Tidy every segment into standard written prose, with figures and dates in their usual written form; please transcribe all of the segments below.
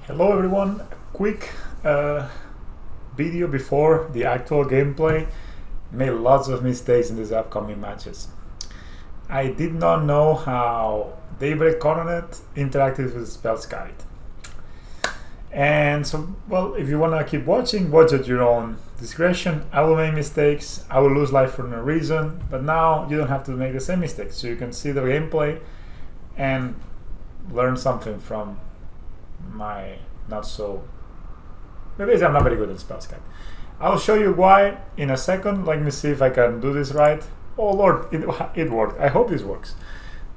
Hello everyone, quick video before the actual gameplay. Made lots of mistakes in these upcoming matches. I did not know how Daybreak Coronet interacted with Spells Guide. And so, well, if you want to keep watching, watch at your own discretion. I will make mistakes, I will lose life for no reason, but now you don't have to make the same mistakes. So you can see the gameplay and learn something from my not so, maybe I'm not very good at Spells Guide. I'll show you why in a second. Let me see if I can do this right. Oh lord, it worked. I hope this works.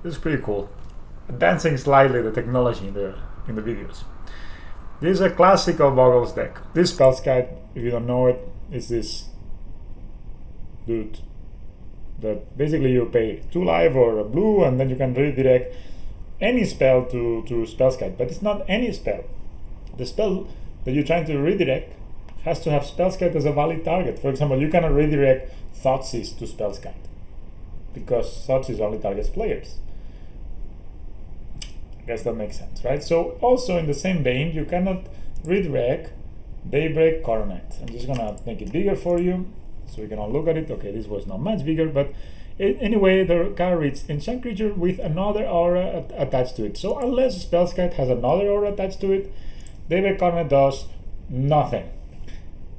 This is pretty cool. Advancing slightly the technology in the videos. This is a classical Bogles deck. This Spells Guide, if you don't know it, is this dude that basically you pay 2 life or a blue and then you can redirect any spell to Spells Guide, but it's not any spell. The spell that you're trying to redirect has to have Spells Guide as a valid target. For example, you cannot redirect Thoughtseize to Spells Guide because Thoughtseize only targets players. I guess that makes sense, right? So also in the same vein, you cannot redirect Daybreak Coronet. I'm just gonna make it bigger for you so we can all look at it. Okay, this was not much bigger, but anyway, the card reads enchant creature with another aura attached to it. So unless Spells Guide has another aura attached to it, Daybreak Coronet does nothing.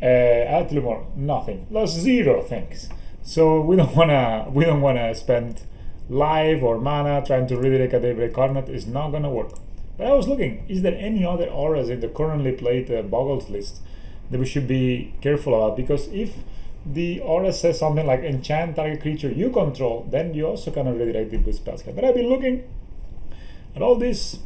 Add to more, nothing. Does 0 things. So we don't wanna spend life or mana trying to redirect a Daybreak Coronet. Is not gonna work. But I was looking, is there any other auras in the currently played Bogles list that we should be careful about? Because if the aura says something like enchant target creature you control, then you also cannot redirect it with Spells Guide. But I've been looking at all this,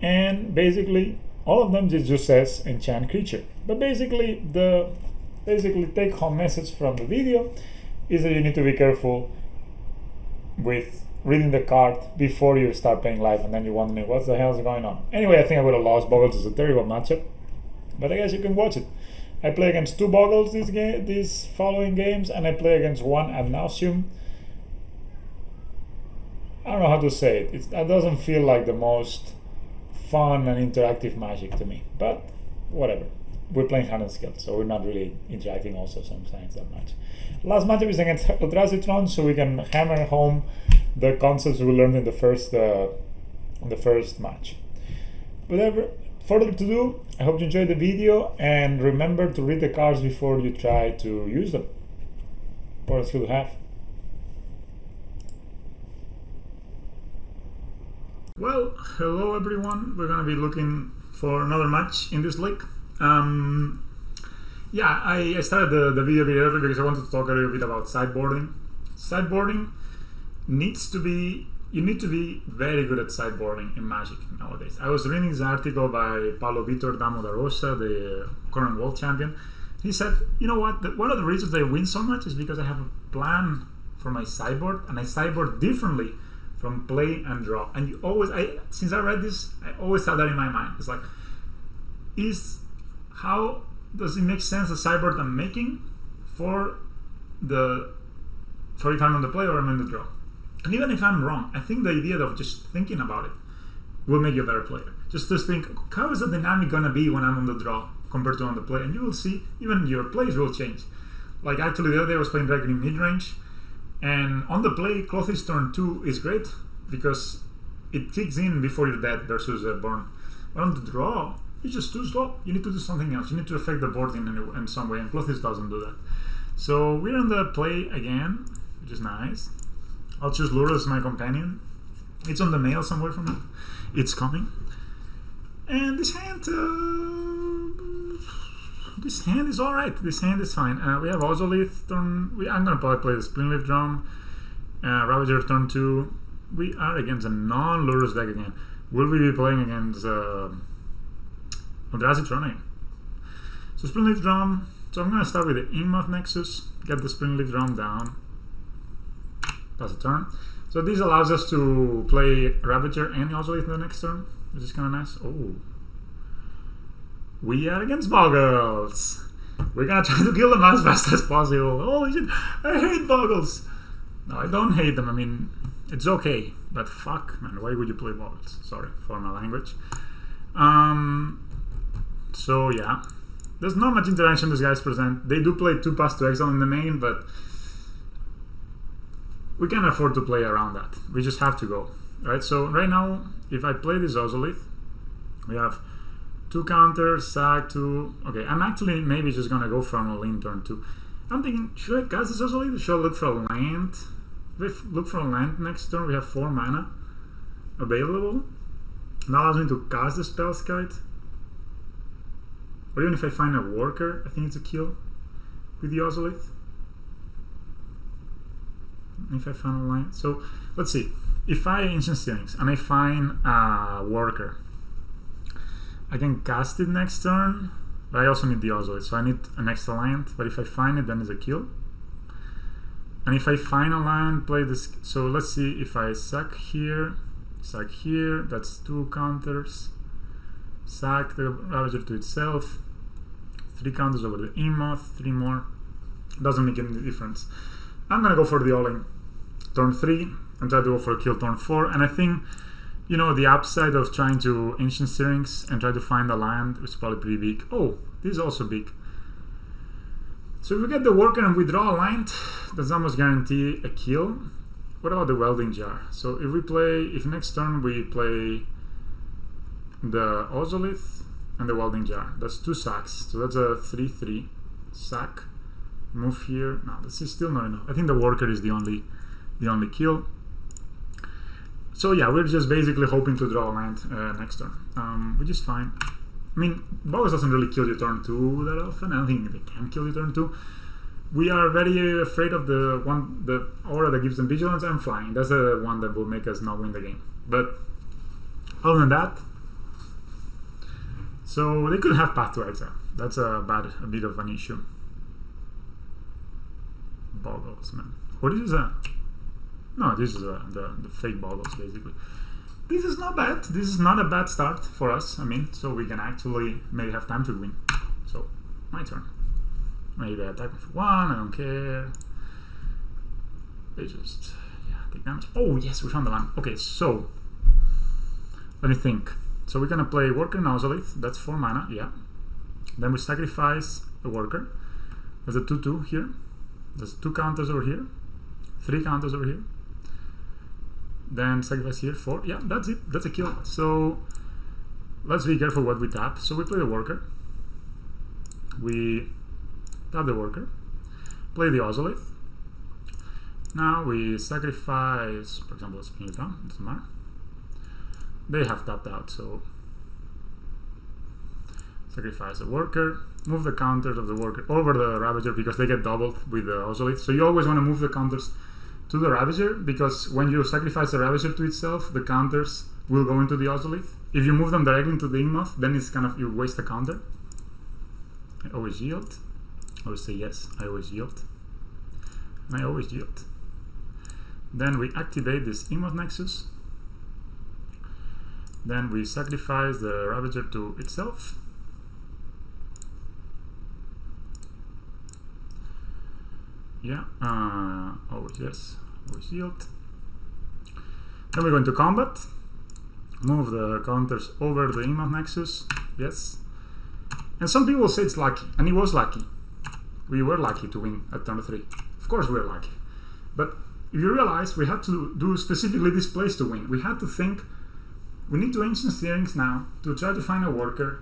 and basically all of them just says enchant creature. But basically the take home message from the video is that you need to be careful with reading the card before you start playing live, and then you wonder what the hell is going on. Anyway, I think I would have lost. Bogles is a terrible matchup, but I guess you can watch it. I play against 2 Bogles these following games, and I play against 1 at nauseum. I don't know how to say it. It doesn't feel like the most fun and interactive Magic to me, but whatever. We're playing Hardened Scales, so we're not really interacting also sometimes that much. Last matchup is against Eldrazi tron, so we can hammer home the concepts we learned in the first match. Whatever further to do, I hope you enjoyed the video, and remember to read the cards before you try to use them. Important skill to have. Well, hello everyone. We're gonna be looking for another match in this league. Yeah, I started the video a bit early because I wanted to talk a little bit about sideboarding. Sideboarding you need to be very good at sideboarding in Magic nowadays. I was reading this article by Paulo Vitor Damo da Rosa, the current world champion. He said, you know what, one of the reasons I win so much is because I have a plan for my sideboard, and I sideboard differently from play and draw. And you always, since I read this, I always have that in my mind. It's like, how does it make sense the sideboard I'm making for if I'm on the play or I'm in the draw? And even if I'm wrong, I think the idea of just thinking about it will make you a better player. Just to think, how is the dynamic gonna be when I'm on the draw compared to on the play? And you will see, even your plays will change. Like actually the other day I was playing Dragon in mid-range, and on the play, Clothes turn 2 is great because it kicks in before you're dead versus Burn. But on the draw, it's just too slow. You need to do something else. You need to affect the board in some way, and Clothes doesn't do that. So we're on the play again, which is nice. I'll choose Lura as my companion. It's on the mail somewhere from me. It's coming. And this hand is alright. This hand is fine. We have Ozolith turn. I'm gonna probably play the Springleaf Drum. Ravager turn 2. We are against a non-Lurus deck again. Will we be playing against Eldrazi Tron again? So Springleaf Drum. So I'm gonna start with the Inmoth Nexus. Get the Springleaf Drum down. Pass a turn. So this allows us to play Ravager and Ozolith the next turn, which is kind of nice. Oh, we are against Bogles. We're gonna try to kill them as fast as possible. Holy shit, I hate Bogles. No, I don't hate them. I mean, it's okay, but fuck, man, why would you play Bogles? Sorry for my language. So yeah, there's not much interaction these guys present. They do play 2 Pass to Exile in the main, but we can't afford to play around that. We just have to go. Right, so right now, if I play this Ozolith, we have 2 counters, sack 2. Okay, I'm actually maybe just gonna go for an all-in turn 2. I'm thinking, should I cast this Ozolith? Should I look for a land? If we look for a land next turn, we have 4 mana available. That allows me to cast the Spellskite. Or even if I find a worker, I think it's a kill with the Ozolith. If I find a line. So let's see. If I Ancient Steerings and I find a worker, I can cast it next turn, but I also need the Ozolith, so I need an extra land. But if I find it, then it's a kill. And if I find a land, play this. So let's see if I sack here, that's 2 counters. Sack the Ravager to itself. 3 counters over the Emoth, 3 more. Doesn't make any difference. I'm gonna go for the all-in turn 3 and try to go for a kill turn 4. And I think, you know, the upside of trying to Ancient Steerings and try to find a land is probably pretty big. Oh, this is also big. So if we get the worker and we draw a land, that's almost guarantee a kill. What about the Welding Jar? So if next turn we play the Ozolith and the Welding Jar, that's 2 sacks. So that's a 3/3 sack. Move here. No, this is still not enough. I think the worker is the only kill. So yeah, we're just basically hoping to draw a land next turn, which is fine. I mean, Boggles doesn't really kill you turn 2 that often. I don't think they can kill you turn 2. We are very afraid of the aura that gives them vigilance and flying. That's the one that will make us not win the game. But other than that, so they could have Path to Exile. That's a bit of an issue. Boggles, man. What is that? No, this is the fake Boggles, basically. This is not bad. This is not a bad start for us. I mean, so we can actually maybe have time to win. So, my turn. Maybe I attack for 1, I don't care. They just, take damage. Oh, yes, we found the land. Okay, so, let me think. So we're gonna play Worker and Ozolith. That's 4 mana, yeah. Then we sacrifice a Worker. There's a 2/2 here. There's 2 counters over here. 3 counters over here. Then sacrifice here 4. Yeah, that's it. That's a kill. So let's be careful what we tap. So we play the Worker. We tap the Worker. Play the Ozolith. Now we sacrifice, for example, a Spin Down. Doesn't matter. They have tapped out, so sacrifice the Worker. Move the counters of the Worker over the Ravager because they get doubled with the Ozolith. So you always want to move the counters to the Ravager because when you sacrifice the Ravager to itself, the counters will go into the Ozolith. If you move them directly into the Ingmoth, then it's kind of, you waste a counter. I always yield. I always say yes, I always yield. And I always yield. Then we activate this Ingmoth Nexus. Then we sacrifice the Ravager to itself. Yeah, always yes, always yield. Then we go into combat. Move the counters over the Ingmoth Nexus. Yes. And some people say it's lucky, and it was lucky. We were lucky to win at turn 3. Of course we were lucky. But if you realize we had to do specifically this place to win. We had to think, we need to Ancient Steerings now to try to find a worker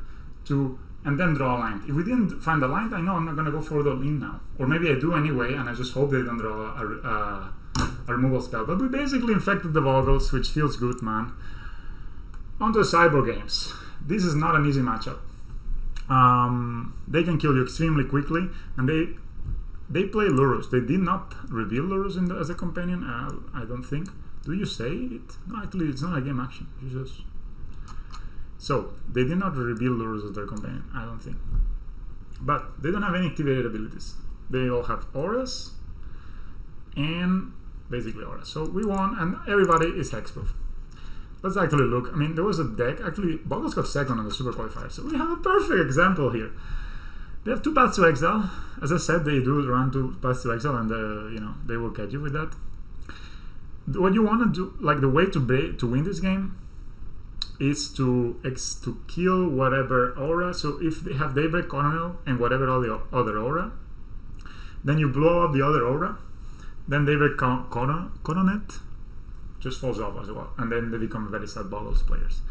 and then draw a line. If we didn't find a line, I know I'm not going to go for the all-in now. Or maybe I do anyway, and I just hope they don't draw a removal spell. But we basically infected the Boggles, which feels good, man. On to the Cyborg games. This is not an easy matchup. They can kill you extremely quickly, and they play Lurus. They did not reveal Lurus as a companion, I don't think. Do you say it? No, actually, it's not a game action. So, they did not reveal Lurus as their companion, I don't think. But they don't have any activated abilities. They all have auras, and basically auras. So we won, and everybody is hexproof. Let's actually look. I mean, there was a deck. Actually, Boggles got second on the Super Qualifier, so we have a perfect example here. They have 2 Paths to Exile. As I said, they do run 2 Paths to Exile, and they will catch you with that. What you want to do, like the way to win this game, is to kill whatever aura. So if they have Daybreak Coronel and whatever other aura, then you blow up the other aura, then Daybreak Coronet just falls off as well, and then they become very sad Bogles players.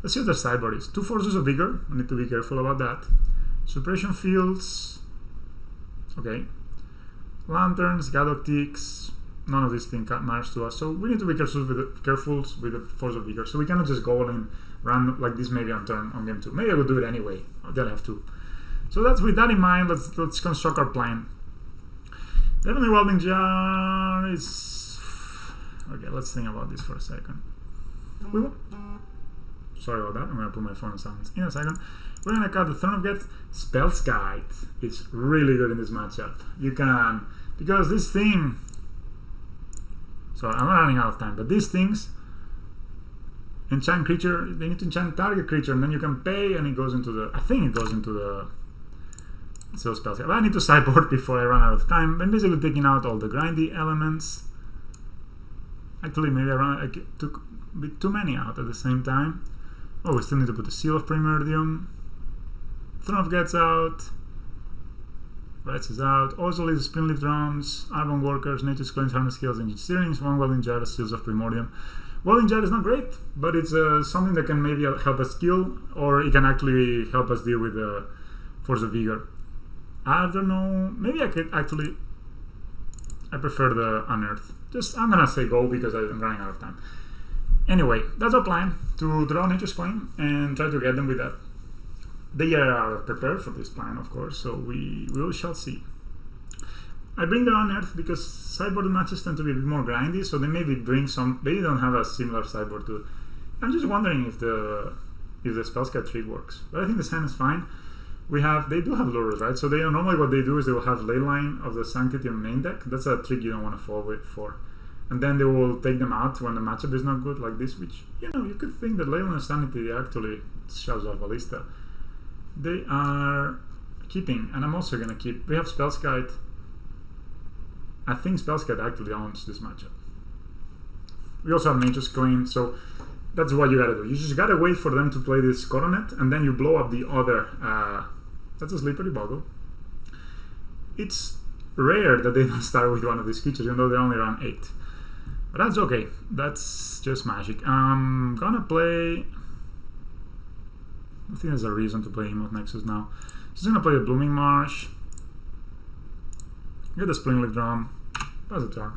Let's see what their sideboard is. 2 Forces of Vigor, we need to be careful about that. Suppression Fields, okay. Lanterns, Gadoctics, none of these things matters to us, so we need to be careful with the Force of Vigor. So we cannot just go in random like this maybe on game 2. Maybe I will do it anyway. They'll have to. So that's with that in mind. Let's construct our plan. Definitely Welding Jar is okay. Let's think about this for a second. Sorry about that. I'm gonna put my phone on silence in a second. We're gonna cut the Throne of Geth. Spell's Guide is really good in this matchup. You can, because this thing. Sorry, I'm running out of time, but these things enchant creature. They need to enchant target creature, and then you can pay, and it goes into the. I think it goes into the. So spells. But I need to sideboard before I run out of time. I'm basically taking out all the grindy elements. Actually, maybe I took a bit too many out at the same time. Oh, we still need to put the Seal of Primordium. Throne of Geth's out. Rats is out. Also leaves Springleaf Drums, Arbon Workers, Nature's Claims, Hardened Scales, Engine Steerings, 1 Welding Jar, Seals of Primordium. Welding Jar is not great, but it's something that can maybe help us kill, or it can actually help us deal with the Force of Vigor. I don't know. Maybe I could actually. I prefer the Unearth. I'm gonna say go because I'm running out of time. Anyway, that's our plan, to draw Nature's Claim and try to get them with that. They are prepared for this plan, of course, so we shall see. I bring the Unearth because sideboard matches tend to be a bit more grindy, so they maybe bring some. They don't have a similar sideboard to. I'm just wondering if the Spell's Guide trick works, but I think this hand is fine. They do have lures, right? So normally what they do is they will have Leyline of the Sanctity on main deck. That's a trick you don't want to fall for. And then they will take them out when the matchup is not good, like this, which, you could think that Leyline of Sanity actually shows off Ballista. They are keeping, and I'm also going to keep. We have Spell's Guide. I think Spell's Guide actually owns this matchup. We also have Nature's Claim, so that's what you gotta do. You just gotta wait for them to play this Coronet, and then you blow up the other. That's a Slippery Bogle. It's rare that they don't start with one of these creatures, even though they only run 8. But that's okay. That's just magic. I'm gonna play. I think there's a reason to play Emote Nexus now. Just gonna play the Blooming Marsh. Get the Springleaf Drum. Pass the turn.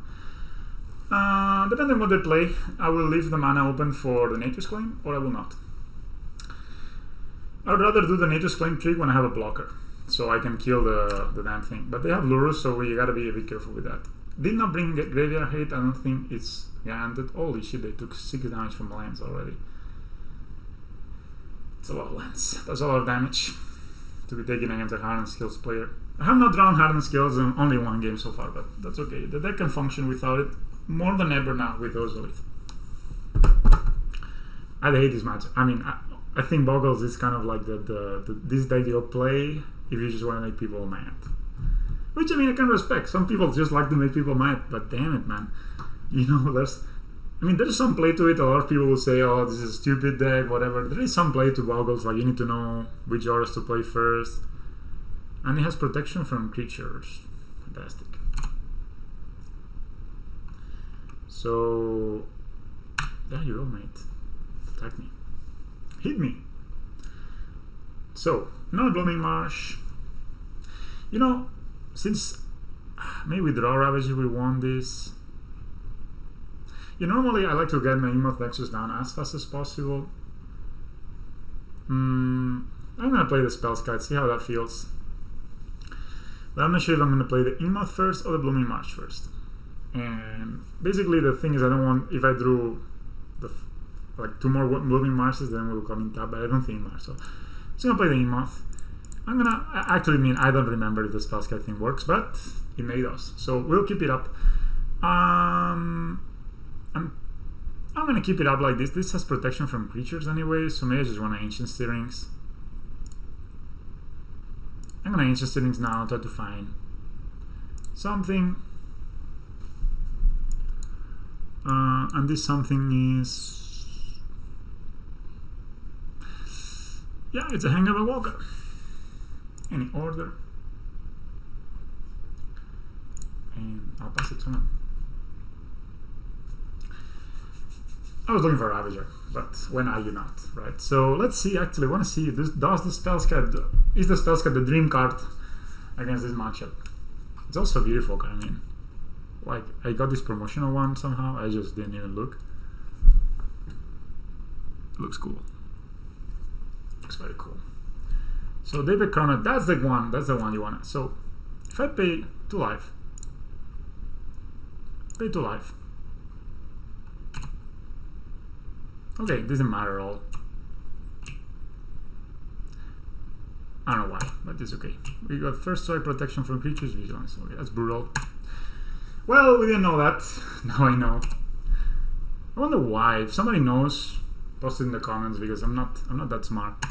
Depending on what they play, I will leave the mana open for the Nature's Claim, or I will not. I would rather do the Nature's Claim trick when I have a blocker, so I can kill the damn thing. But they have lures, so we gotta be a bit careful with that. Did not bring Graveyard Hate, I don't think it's granted. Holy shit, they took 6 damage from lands already. It's a lot of lands. That's a lot of damage to be taken against a Hardened Scales player. I have not drawn Hardened Scales in only one game so far, but that's okay. The deck can function without it more than ever now with Ozolith. I hate this match. I mean, I think Bogles is kind of like this deck you'll play if you just want to make people mad. Which, I mean, I can respect. Some people just like to make people mad, but damn it, man. There's some play to it. A lot of people will say, oh, this is a stupid deck, whatever. There is some play to Bogles, like you need to know which auras to play first. And it has protection from creatures. Fantastic. So, there you go, mate. Attack me. Hit me. So, now Blooming Marsh. Since maybe we draw Ravage if we want this. Normally I like to get my Emote Nexus down as fast as possible. I'm gonna play the Spell's Guide, see how that feels. But I'm not sure if I'm gonna play the Emote first or the Blooming Marsh first. And basically the thing is, I don't want, if I drew 2 more Blooming Marshes, then we'll come in top, but I don't think it matters. So I'm just gonna play the Emote. I don't remember if the Spell's Guide thing works, but it may does. So we'll keep it up. I'm gonna keep it up like this. This has protection from creatures anyway, so maybe I just want to Ancient Steerings. I'm gonna Ancient Steerings now, try to find something. And this something is Yeah, it's a hang of a walker. Any order. And I'll pass it to him. I was looking for a Ravager, but when are you not, right? So let's see, actually, I want to see, does the spell card, is the spell card the dream card against this matchup? It's also a beautiful card, I mean, like, I got this promotional one somehow, I just didn't even look. Looks cool. Looks very cool. So Daybreak Coronet, that's the one you want. So if I pay 2 life, pay 2 life. Okay, doesn't matter at all. I don't know why, but it's okay. We got first strike protection from creatures vigilance. Okay, that's brutal. Well, we didn't know that. Now I know. I wonder why. If somebody knows, post it in the comments because I'm not that smart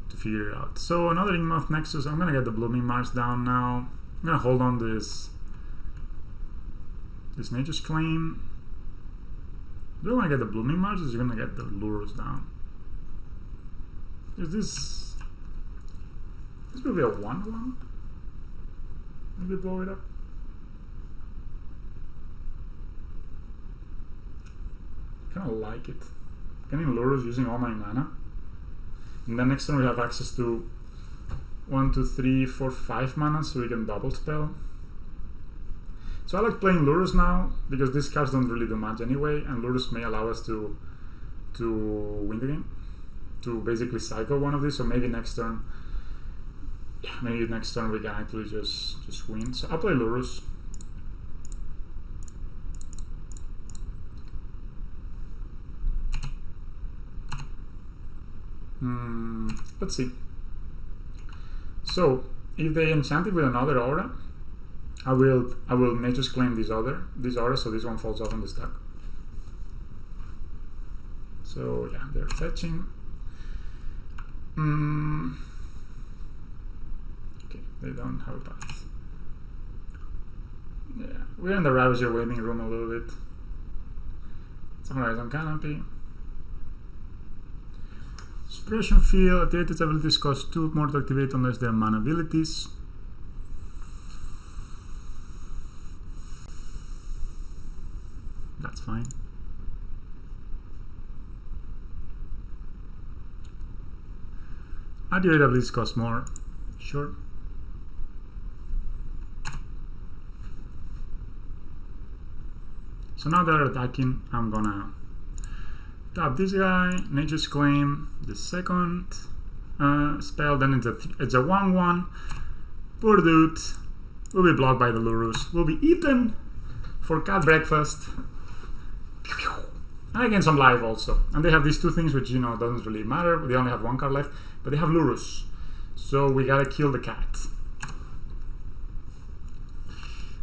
to figure it out. So another Inmoth Nexus. I'm gonna get the Blooming Marsh down now. I'm gonna hold on this Nature's Claim. Do you want to get the Blooming Marsh or is you're going to get the Lures down? Is this will be a 1/1? Maybe blow it up. Kind of like it. Getting Lures using all my mana. And then next turn we have access to 1, 2, 3, 4, 5 mana so we can double spell. So I like playing Lurus now because these cards don't really do much anyway, and Lurus may allow us to win the game, to basically cycle one of these. So maybe next turn, we can actually just win. So I'll play Lurus. Let's see. So if they enchant it with another aura, I will Nature's Claim this aura, so this one falls off on the stack. So yeah, they're fetching. Okay, they don't have a path. Yeah, we're in the Ravager waiting room a little bit. Sunrise on Canopy. Suppression Field. Activate its abilities cost 2 more to activate unless they are mana abilities. That's fine. Activate abilities cost more. Sure. So now they're attacking. I'm gonna tap this guy, Nature's Claim, the second spell, then it's a 1/1. Poor dude. Will be blocked by the Lurus. Will be eaten for cat breakfast. And again some life also. And they have these 2 things which doesn't really matter. They only have 1 card left, but they have Lurus. So we gotta kill the cat.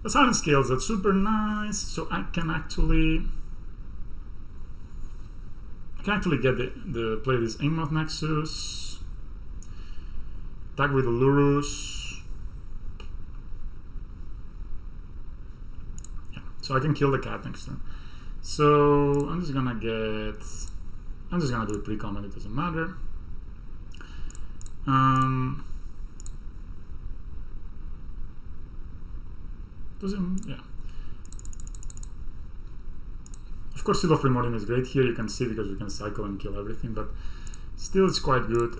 That's Hardened Scales, that's super nice. So I can actually get the play this Inmoth Nexus. Attack with the Lurus. Yeah, so I can kill the cat next turn. So I'm just gonna do a pre-command, it doesn't matter. Yeah. Of course, Seal of Primordium is great here. You can see because we can cycle and kill everything, but still it's quite good.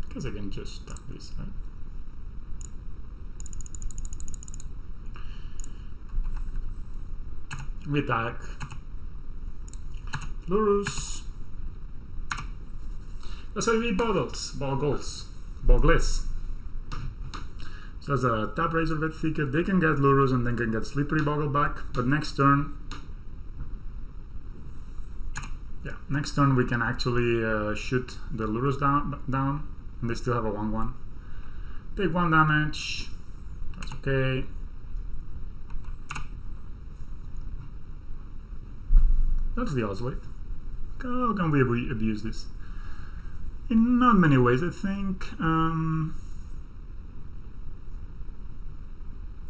Because I can just tap this, right? We attack Lurus. That's how we beat bogles. So that's a tap Razor Vet Thicket. They can get Lurus and then can get Slippery Boggle back. But next turn, we can actually shoot the Lurus down, and they still have a 1/1. Take 1 damage. That's okay. That's the Oswald. How can we abuse this? In not many ways, I think.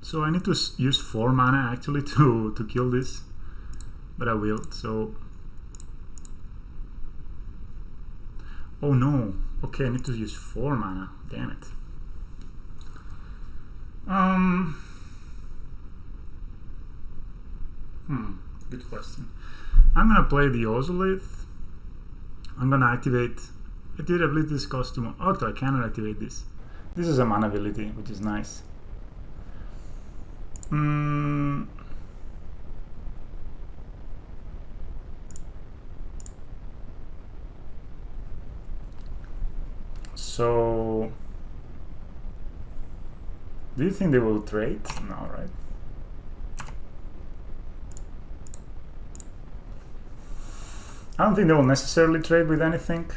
So I need to use 4 mana actually to kill this, but I will. So Oh no. Okay, I need to use 4 mana. Damn it. Good question. I'm gonna play the Ozolith. I'm gonna activate. Activate abilities cost 2. Oh, I cannot activate this. This is a mana ability, which is nice. So, do you think they will trade? No, right? I don't think they will necessarily trade with anything.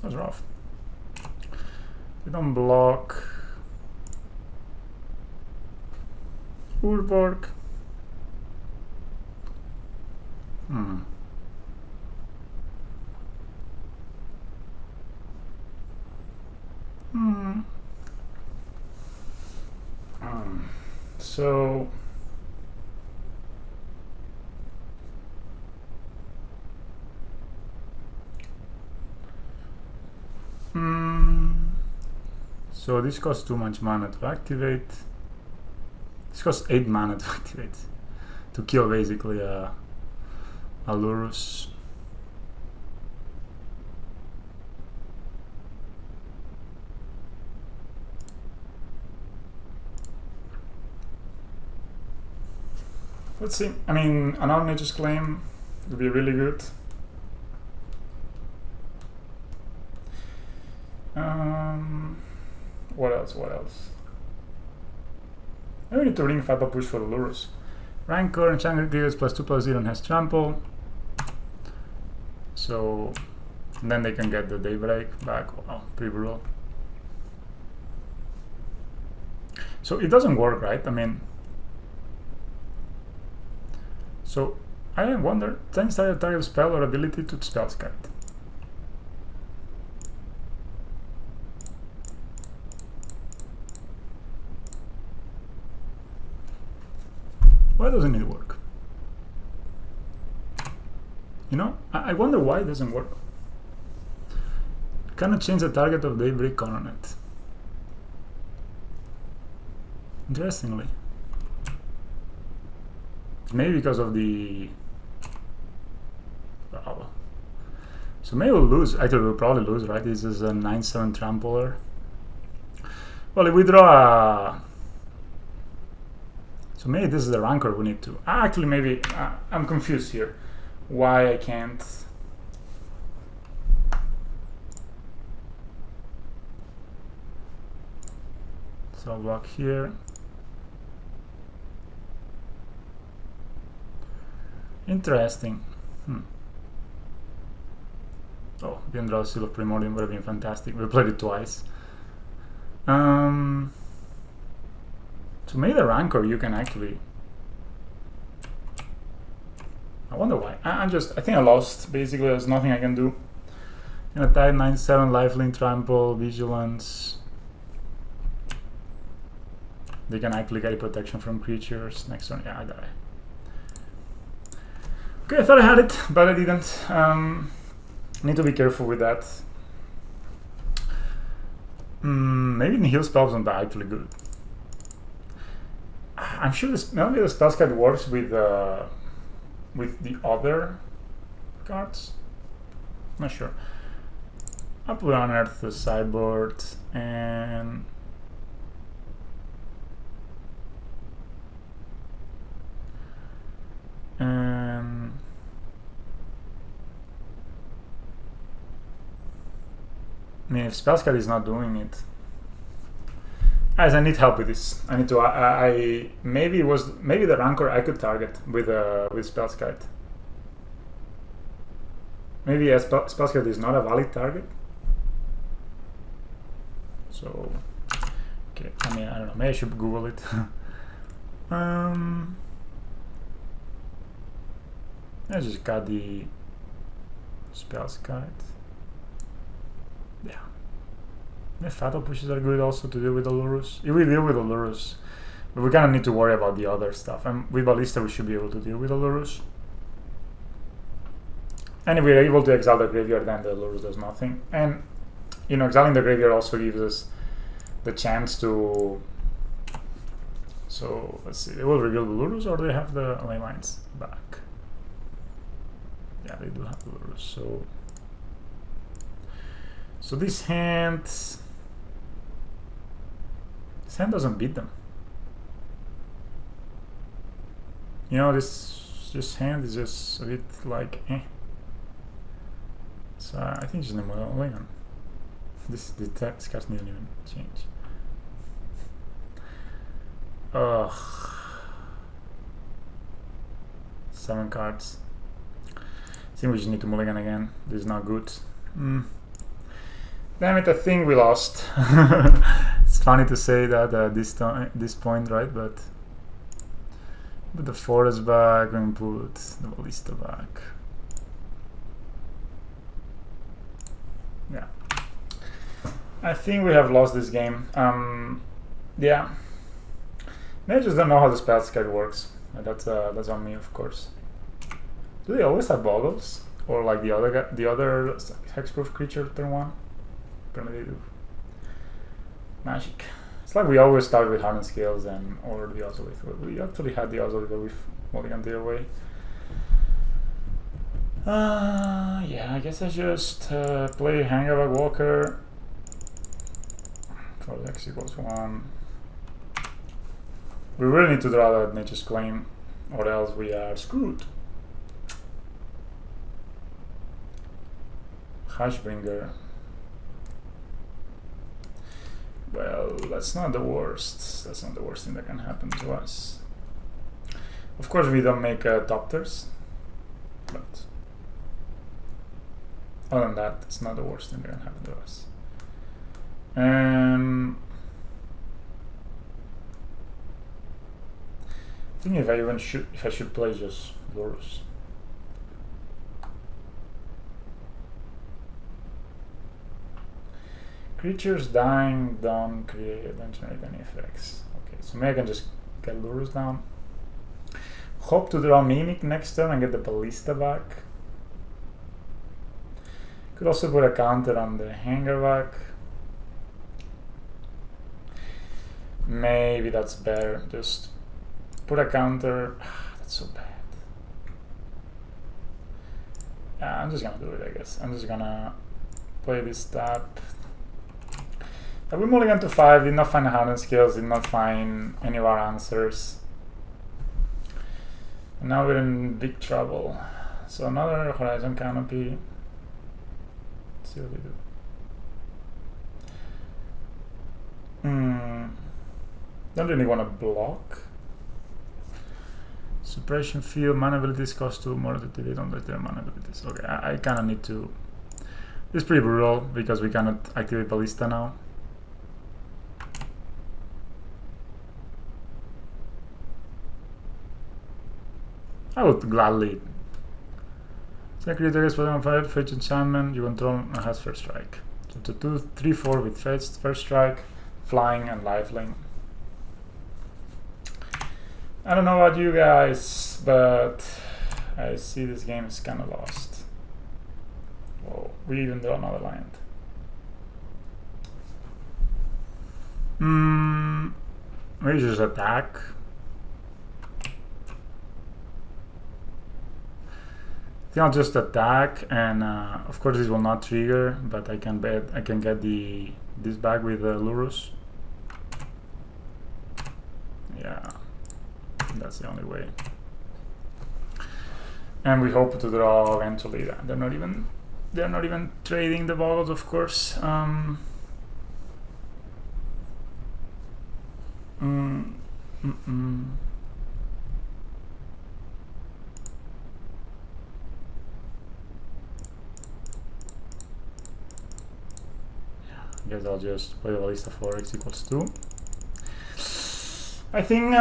That was rough. They don't block. Urborg. So so this costs too much mana to activate. This costs 8 mana to activate, to kill basically a Lurus. Let's see. I mean, another Nature's Claim would be really good. What else? What else? I need to ring 5 push for the Lurus. Rancor and Changri deals +2/+0 and has trample. So and then they can get the Daybreak back. Wow, pretty brutal. So it doesn't work, right? I mean, so I wonder, 10 target spell or ability to spell skite. Why doesn't it work? You know, I wonder why it doesn't work. Cannot change the target of Daybreak Coronet. Interestingly. Maybe because of the... Oh. So maybe we'll lose. Actually, we'll probably lose, right? This is a 9/7 trampler. Well, if we draw a... So maybe this is the Rancor we need to... Actually, maybe... I'm confused here. Why I can't... So I'll block here. Interesting. Oh, the Eldrazi of Primordium would have been fantastic. We played it twice. So maybe the Rancor you can actually... I wonder why. I think I lost. Basically, there's nothing I can do. I'm gonna type 9/7 lifelink, trample, vigilance. They can actually get protection from creatures. Next turn, yeah, I die. Okay, I thought I had it, but I didn't. Need to be careful with that. Maybe the heal spell isn't actually good. I'm sure maybe the spell card works with the other cards. Not sure. I'll put Unearth the sideboard and I mean, if Spellscard is not doing it, guys, I need help with this. I need to. Maybe the Rancor I could target with Spellscard. Maybe Spellscard is not a valid target. So, okay. I mean, I don't know. Maybe I should Google it. I just got the Spellscard. Yeah, The fatal pushes are good also to deal with Olurus. If we deal with Olurus, but we kind of need to worry about the other stuff. And with Ballista, we should be able to deal with Olurus. And if we're able to exile the graveyard, then the Olurus does nothing. And, you know, exiling the graveyard also gives us the chance to... So, let's see. They will reveal the Olurus, or do they have the ley lines back? Yeah, they do have the Olurus. So this hand doesn't beat them. You know, this hand is just a bit like eh. So I think just mulligan. This cards didn't even change. Ugh. 7 cards. I think we just need to mulligan again. This is not good. Damn it, I think we lost. It's funny to say that at this point, right? But put the forest back and put the ballista back. Yeah. I think we have lost this game. Yeah. Maybe I just don't know how the spell schedule works. That's on me, of course. Do they always have boggles? Or like the other hexproof creature turn 1? Apparently they do. Magic. It's like we always start with hardened scales and or the ozolith. We actually had the ozolith, but we've mulliganed it away. Yeah, I guess I just play Hangarback Walker for X equals 1. We really need to draw that Nature's Claim, or else we are screwed. Hushbringer. Well, that's not the worst. That's not the worst thing that can happen to us. Of course, we don't make Doctors, but other than that, it's not the worst thing that can happen to us. I think if I should play just Lurus. Creatures dying don't generate any effects. Okay, so maybe I can just get Lurus down. Hope to draw Mimic next turn and get the Ballista back. Could also put a counter on the Hangarback. Maybe that's better. Just put a counter. That's so bad. Yeah, I'm just gonna do it, I guess. I'm just gonna play this tap. We mulligan to 5, did not find hardened scales, did not find any of our answers. And now we're in big trouble. So another Horizon Canopy. Let's see what we do. Don't really want to block. Suppression field, mana abilities cost 2 more to activate on their mana abilities. Okay, I kind of need to. This is pretty brutal because we cannot activate Ballista now. I would gladly. Second creator gets +1 5, fetch enchantment, you control and has first strike. So to 2, 3, 4 with fetch, first strike, flying, and lifelink. I don't know about you guys, but I see this game is kind of lost. Whoa, we even draw another land. Maybe just attack. I think I'll just attack, and of course this will not trigger, but I can get this back with the Lurus. Yeah, that's the only way. And we hope to draw eventually. They're not even trading the boggles, of course. I guess I'll just play the Ballista for X equals 2. I think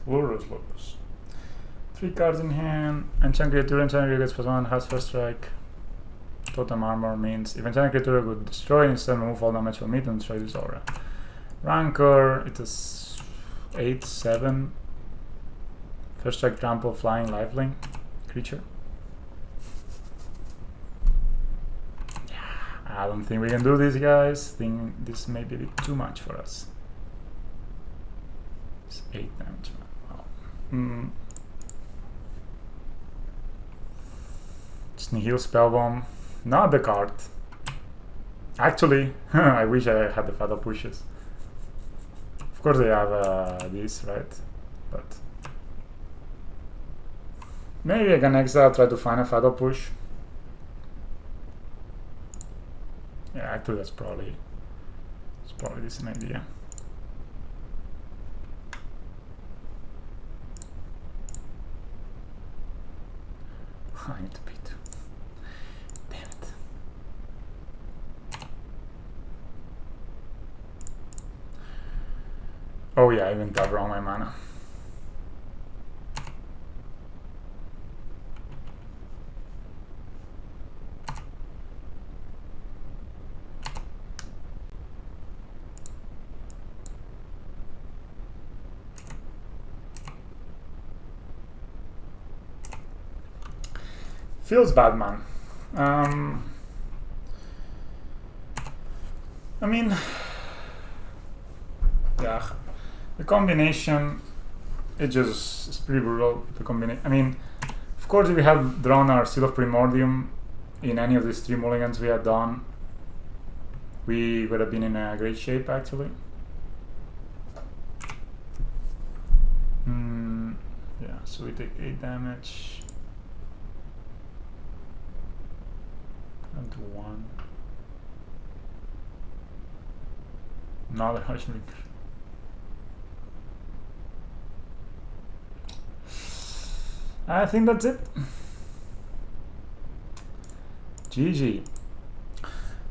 Lurus. 3 cards in hand, enchant creature gets +1, has first strike. Totem armor means if enchanted creature would destroy instead remove all damage from it and destroy this aura. Rancor, it is 8/7. First strike, trample, flying, lifelink creature. I don't think we can do this, guys. Think this may be a bit too much for us. It's 8 damage. Wow. Nihil Spellbomb. Not the card. Actually, I wish I had the Fatal Pushes. Of course they have this, right? But maybe I can exile, try to find a Fatal Push. Yeah, actually that's probably a decent idea. I need to pay 2. Damn it. Oh yeah, I even tapped wrong my mana. Feels bad, man. I mean, yeah, the combination, it's pretty brutal. The combination. I mean, of course, if we had drawn our Seal of Primordium in any of these 3 mulligans we had done, we would have been in a great shape, actually. Yeah, so we take 8 damage. And 1. Another Hushbringer. I think that's it. GG.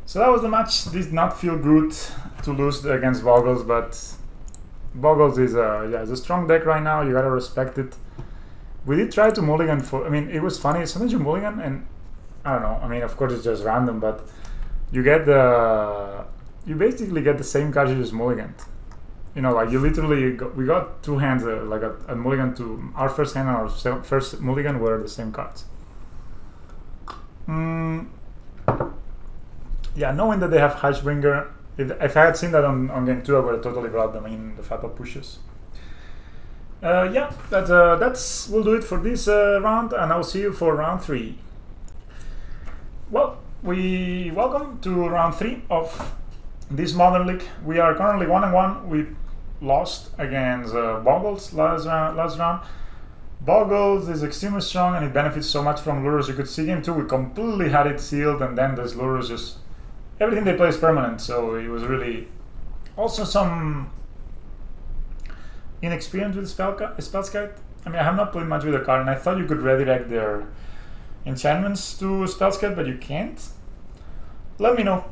So that was the match. Did not feel good to lose against Bogles, but Bogles is a strong deck right now. You gotta respect it. We did try to mulligan for. I mean, it was funny. Sometimes you mulligan and I don't know. I mean, of course, it's just random, but you get you basically get the same cards you just mulliganed. You know, like you literally we got 2 hands, like a mulligan to our first hand and our first mulligan were the same cards. Yeah, knowing that they have Hushbringer, if I had seen that on game 2, I would have totally brought them in the Fatal Pushes. Yeah, that's we'll do it for this round, and I'll see you for round 3. Well, welcome to round 3 of this Modern League. We are currently 1-1. We lost against Bogles last round. Bogles is extremely strong and it benefits so much from lures. You could see game 2, we completely had it sealed, and then this lures just everything they play is permanent. So it was really also some inexperience with Spellskite. I mean, I have not played much with the card, and I thought you could redirect their enchantments to Spellskite, but you can't. Let me know.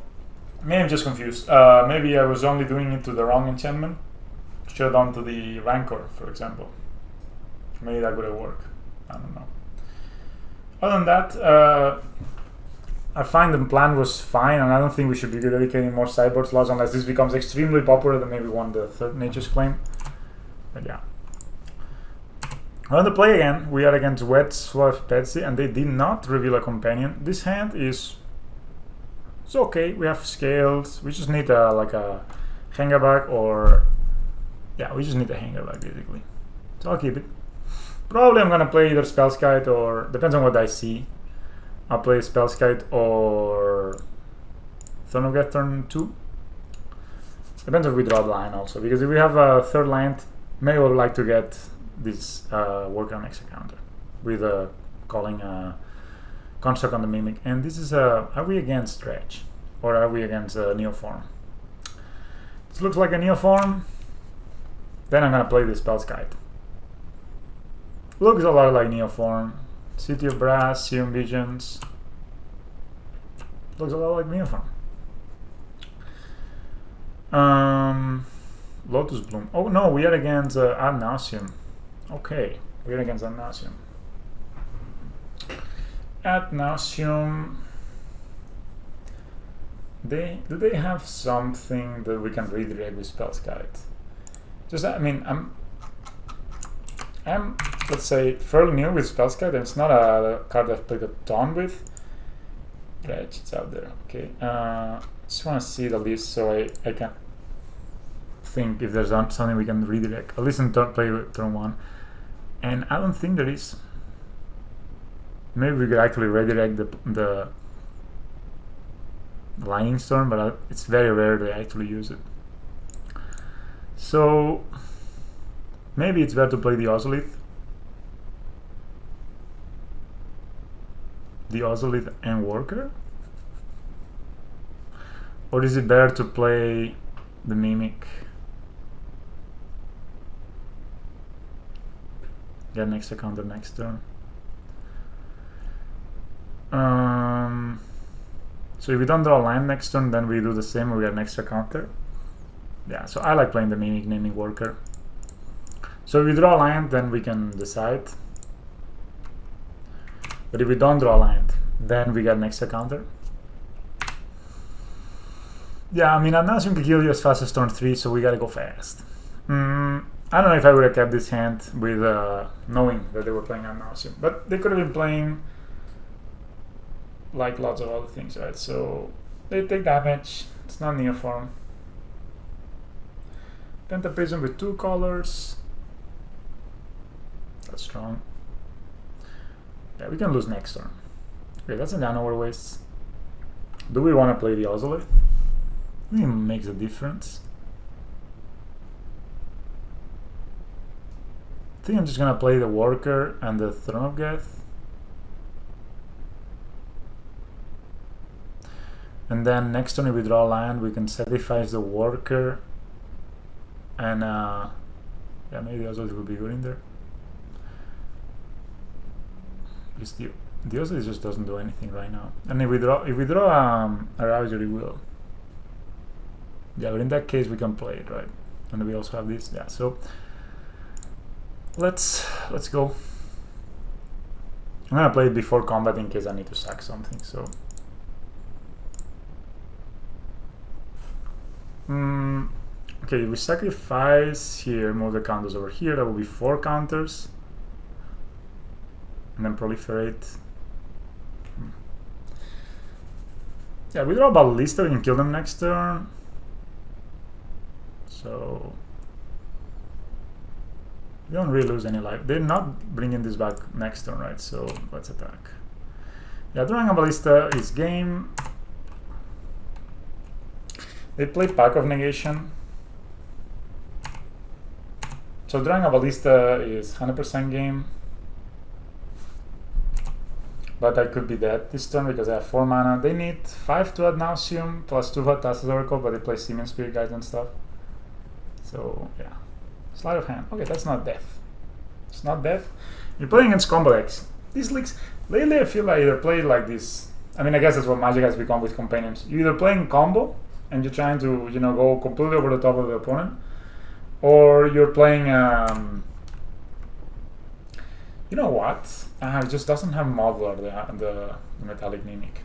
Maybe I'm just confused. Maybe I was only doing it to the wrong enchantment. Should have done to the Rancor, for example. Maybe that would have worked. I don't know. Other than that, I find the plan was fine, and I don't think we should be dedicating more sideboard slots unless this becomes extremely popular. Then maybe won the 3rd Nature's Claim. But yeah. On the play again, we are against Wet Swift Betsy, and they did not reveal a companion. This hand is it's okay. We have scales. We just need like a hangerback, or yeah, we just need a hangerback basically. So I'll keep it. Probably I'm gonna play either Spellskite or depends on what I see. I'll play Spellskite or Throne of Death turn 2. Depends if we draw the line also, because if we have a 3rd land, maybe I would like to get this work on extra counter with calling construct on the Mimic. And this is are we against Dredge or are we against Neoform? This looks like a Neoform. Then I'm gonna play this Spellskite. Looks a lot like Neoform. City of Brass, Serum Visions. Looks a lot like Neoform. Lotus Bloom. Oh no, we are against Ad Nauseum. Okay, we're against Ad Nauseum. Ad Nauseum. do they have something that we can redirect with Spells Guide? Just, I mean, I'm let's say fairly new with Spells Guide, and it's not a card I've played a ton with. Right, it's out there. Okay, just want to see the list so I can think if there's something we can redirect. At least in play with turn 1, and I don't think there is. Maybe we could actually redirect the Lightning Storm, but it's very rare they actually use it. So maybe it's better to play the Ozolith. The Ozolith and Worker? Or is it better to play the Mimic? Get an extra counter next turn. So if we don't draw a land next turn, then we do the same, we get an extra counter. Yeah, so I like playing the Mimic, naming Worker. So if we draw a land, then we can decide. But if we don't draw a land, then we get an extra counter. Yeah, I mean, nauseum can kill you as fast as turn 3, so we gotta go fast. I don't know if I would have kept this hand with knowing that they were playing nauseum, but they could have been playing like lots of other things, right? So they take damage. It's not Neoform. Pentaprism with 2 colors. That's strong. Yeah, we can lose next turn. Okay, that's a Nano waste. Do we want to play the Ozolith? I think it makes a difference. I think I'm just gonna play the Worker and the Throne of Geth. And then next turn if we draw land, we can sacrifice the Worker. And yeah, maybe the Ozolith will be good in there. Because the Ozolith just doesn't do anything right now. And if we draw a Ravager, it will. Yeah, but in that case we can play it, right? And we also have this. Yeah, so let's go. I'm gonna play it before combat in case I need to sack something. So okay, we sacrifice here, move the counters over here. That will be 4 counters, and then proliferate. Yeah, we draw Ballista. We can kill them next turn. So we don't really lose any life. They're not bringing this back next turn, right? So let's attack. Yeah, drawing a Ballista is game. They play Pack of Negation. So drawing a Ballista is 100% game. But I could be dead this turn because I have 4 mana. They need 5 to add Nauseum plus 2 for Tassa's Oracle, but they play Simian Spirit Guides and stuff. So yeah, sleight of hand. Okay, that's not death. It's not death. You're playing against combo decks. These leagues lately, I feel like either play like this. I mean, I guess that's what Magic has become with companions. You're either playing combo and you're trying to, you know, go completely over the top of the opponent, or you're playing. You know what? It just doesn't have modular the metallic Mimic.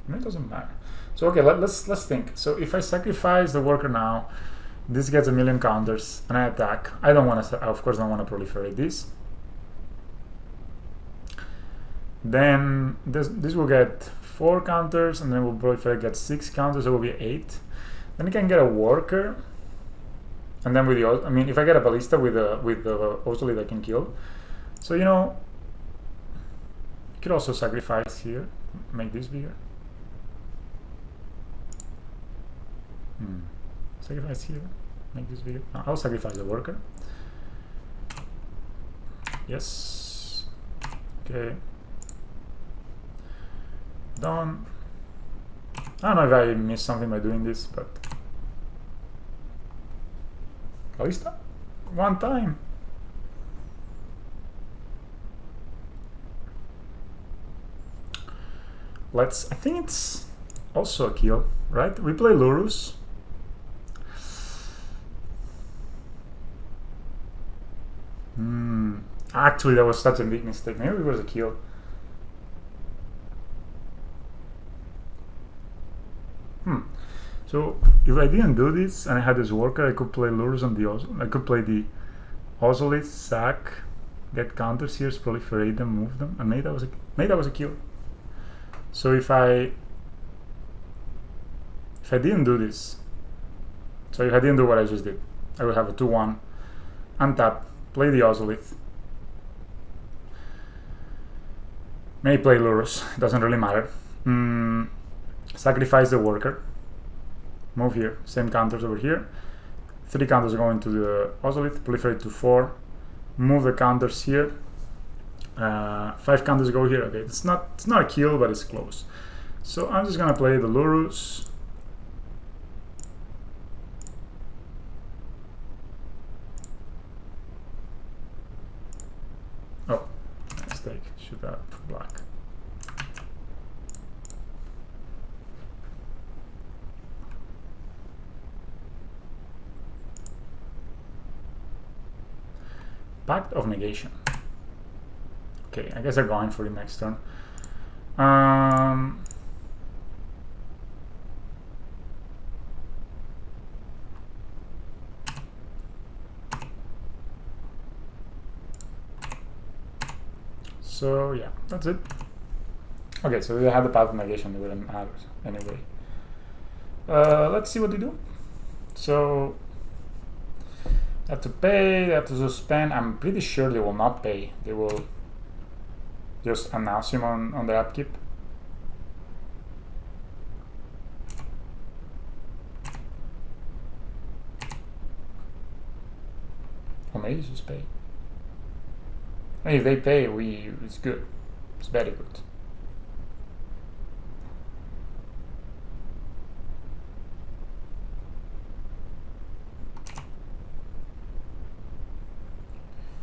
I mean, it doesn't matter. So okay, let's think. So if I sacrifice the Worker now, this gets a million counters, and I attack. I don't want to. Of course, don't want to proliferate this. Then this will get 4 counters, and then we'll proliferate get 6 counters. So it will be 8. Then I can get a Worker, and then with the. I mean, if I get a Ballista with the Ozolith, I can kill. So you know, you could also sacrifice here, make this bigger. Sacrifice here, make this bigger. No, I'll sacrifice the Worker. Yes. Okay. Done. I don't know if I missed something by doing this, but Ballista? One time. I think it's also a kill, right? We play Lurus. Actually, that was such a big mistake. Maybe it was a kill. So if I didn't do this and I had this worker, I could play lures on the I could play the Ozolith, sack, get counters here, proliferate them, move them, and maybe that was a kill. So if I didn't do this, so if I didn't do what I just did, I would have a 2-1, untap, play the Ozolith, maybe play Lurus, doesn't really matter. Sacrifice the worker, move here, same counters over here, 3 counters going to the Ozolith, proliferate to 4, move the counters here, 5 counters go here. Okay, it's not a kill, but it's close. So I'm just gonna play the Lurus. Oh, mistake, shoot that for black. Pact of Negation. Okay, I guess they're going for the next turn. So yeah, that's it. Okay, so they had the Pact of Negation, they wouldn't matter anyway. Let's see what they do. So they have to pay, they have to suspend. I'm pretty sure they will not pay. They will just announce him on their upkeep. Or maybe just pay. And if they pay, it's good. It's very good.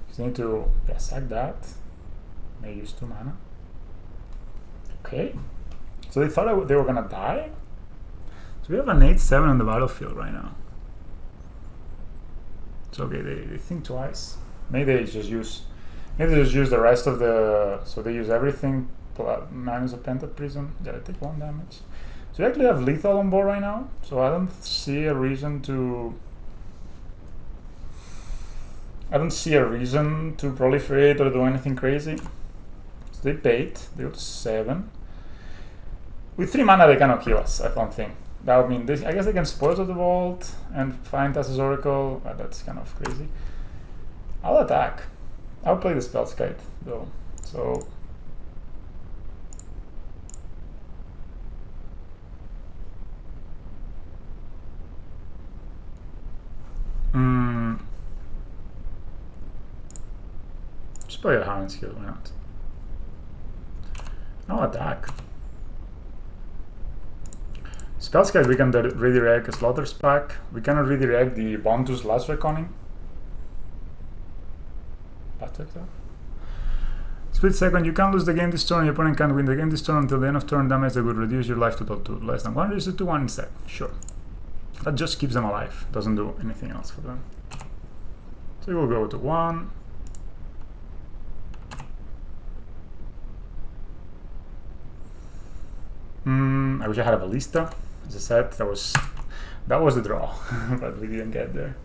Just need to sack that. May use 2 mana. Okay. So they thought they were gonna die. So we have an 8/7 on the battlefield right now. So okay, they think twice. Maybe they just use the rest of the. So they use everything minus a Penta Prism. Yeah, they take 1 damage. So we actually have lethal on board right now. So I don't see a reason to. Proliferate or do anything crazy. So they paid. They go to 7. With 3 mana, they cannot kill us. I don't think. That would mean I guess they can Spoils of the Vault and find Tassa's Oracle. But that's kind of crazy. I'll attack. I'll play the Spellskite though. So just play a Hardened Scale, why not? I'll attack. Spellskite, we can redirect a Slaughter's Pack. We cannot redirect the Bontus Last Reckoning. Split second, you can't lose the game this turn, your opponent can't win the game this turn until the end of turn. Damage that would reduce your life total to less than 1, reduce it to 1 instead. Sure. That just keeps them alive, doesn't do anything else for them. So we'll go to 1. I wish I had a Ballista. As I said, that was the draw, but we didn't get there.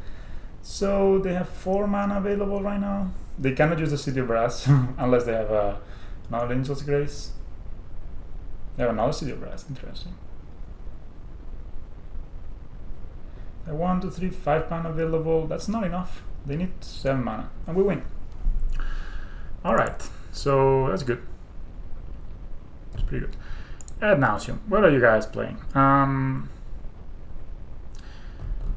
So they have 4 mana available right now. They cannot use the City of Brass unless they have another Angel's Grace. They have another City of Brass, interesting. They have 1, 2, 3, 5 mana available. That's not enough. They need 7 mana, and we win. Alright, so that's good. It's pretty good. Add nauseum. What are you guys playing?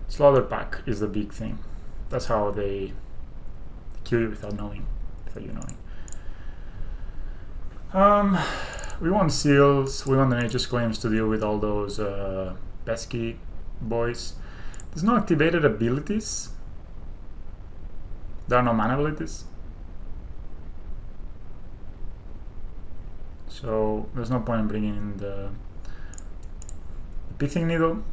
Slaughter Pack is the big thing. That's how they kill you without knowing, without you knowing. We want seals. We want the Nature's Claims to deal with all those pesky boys. There's no activated abilities. There are no mana abilities. So there's no point in bringing in the Pithing Needle.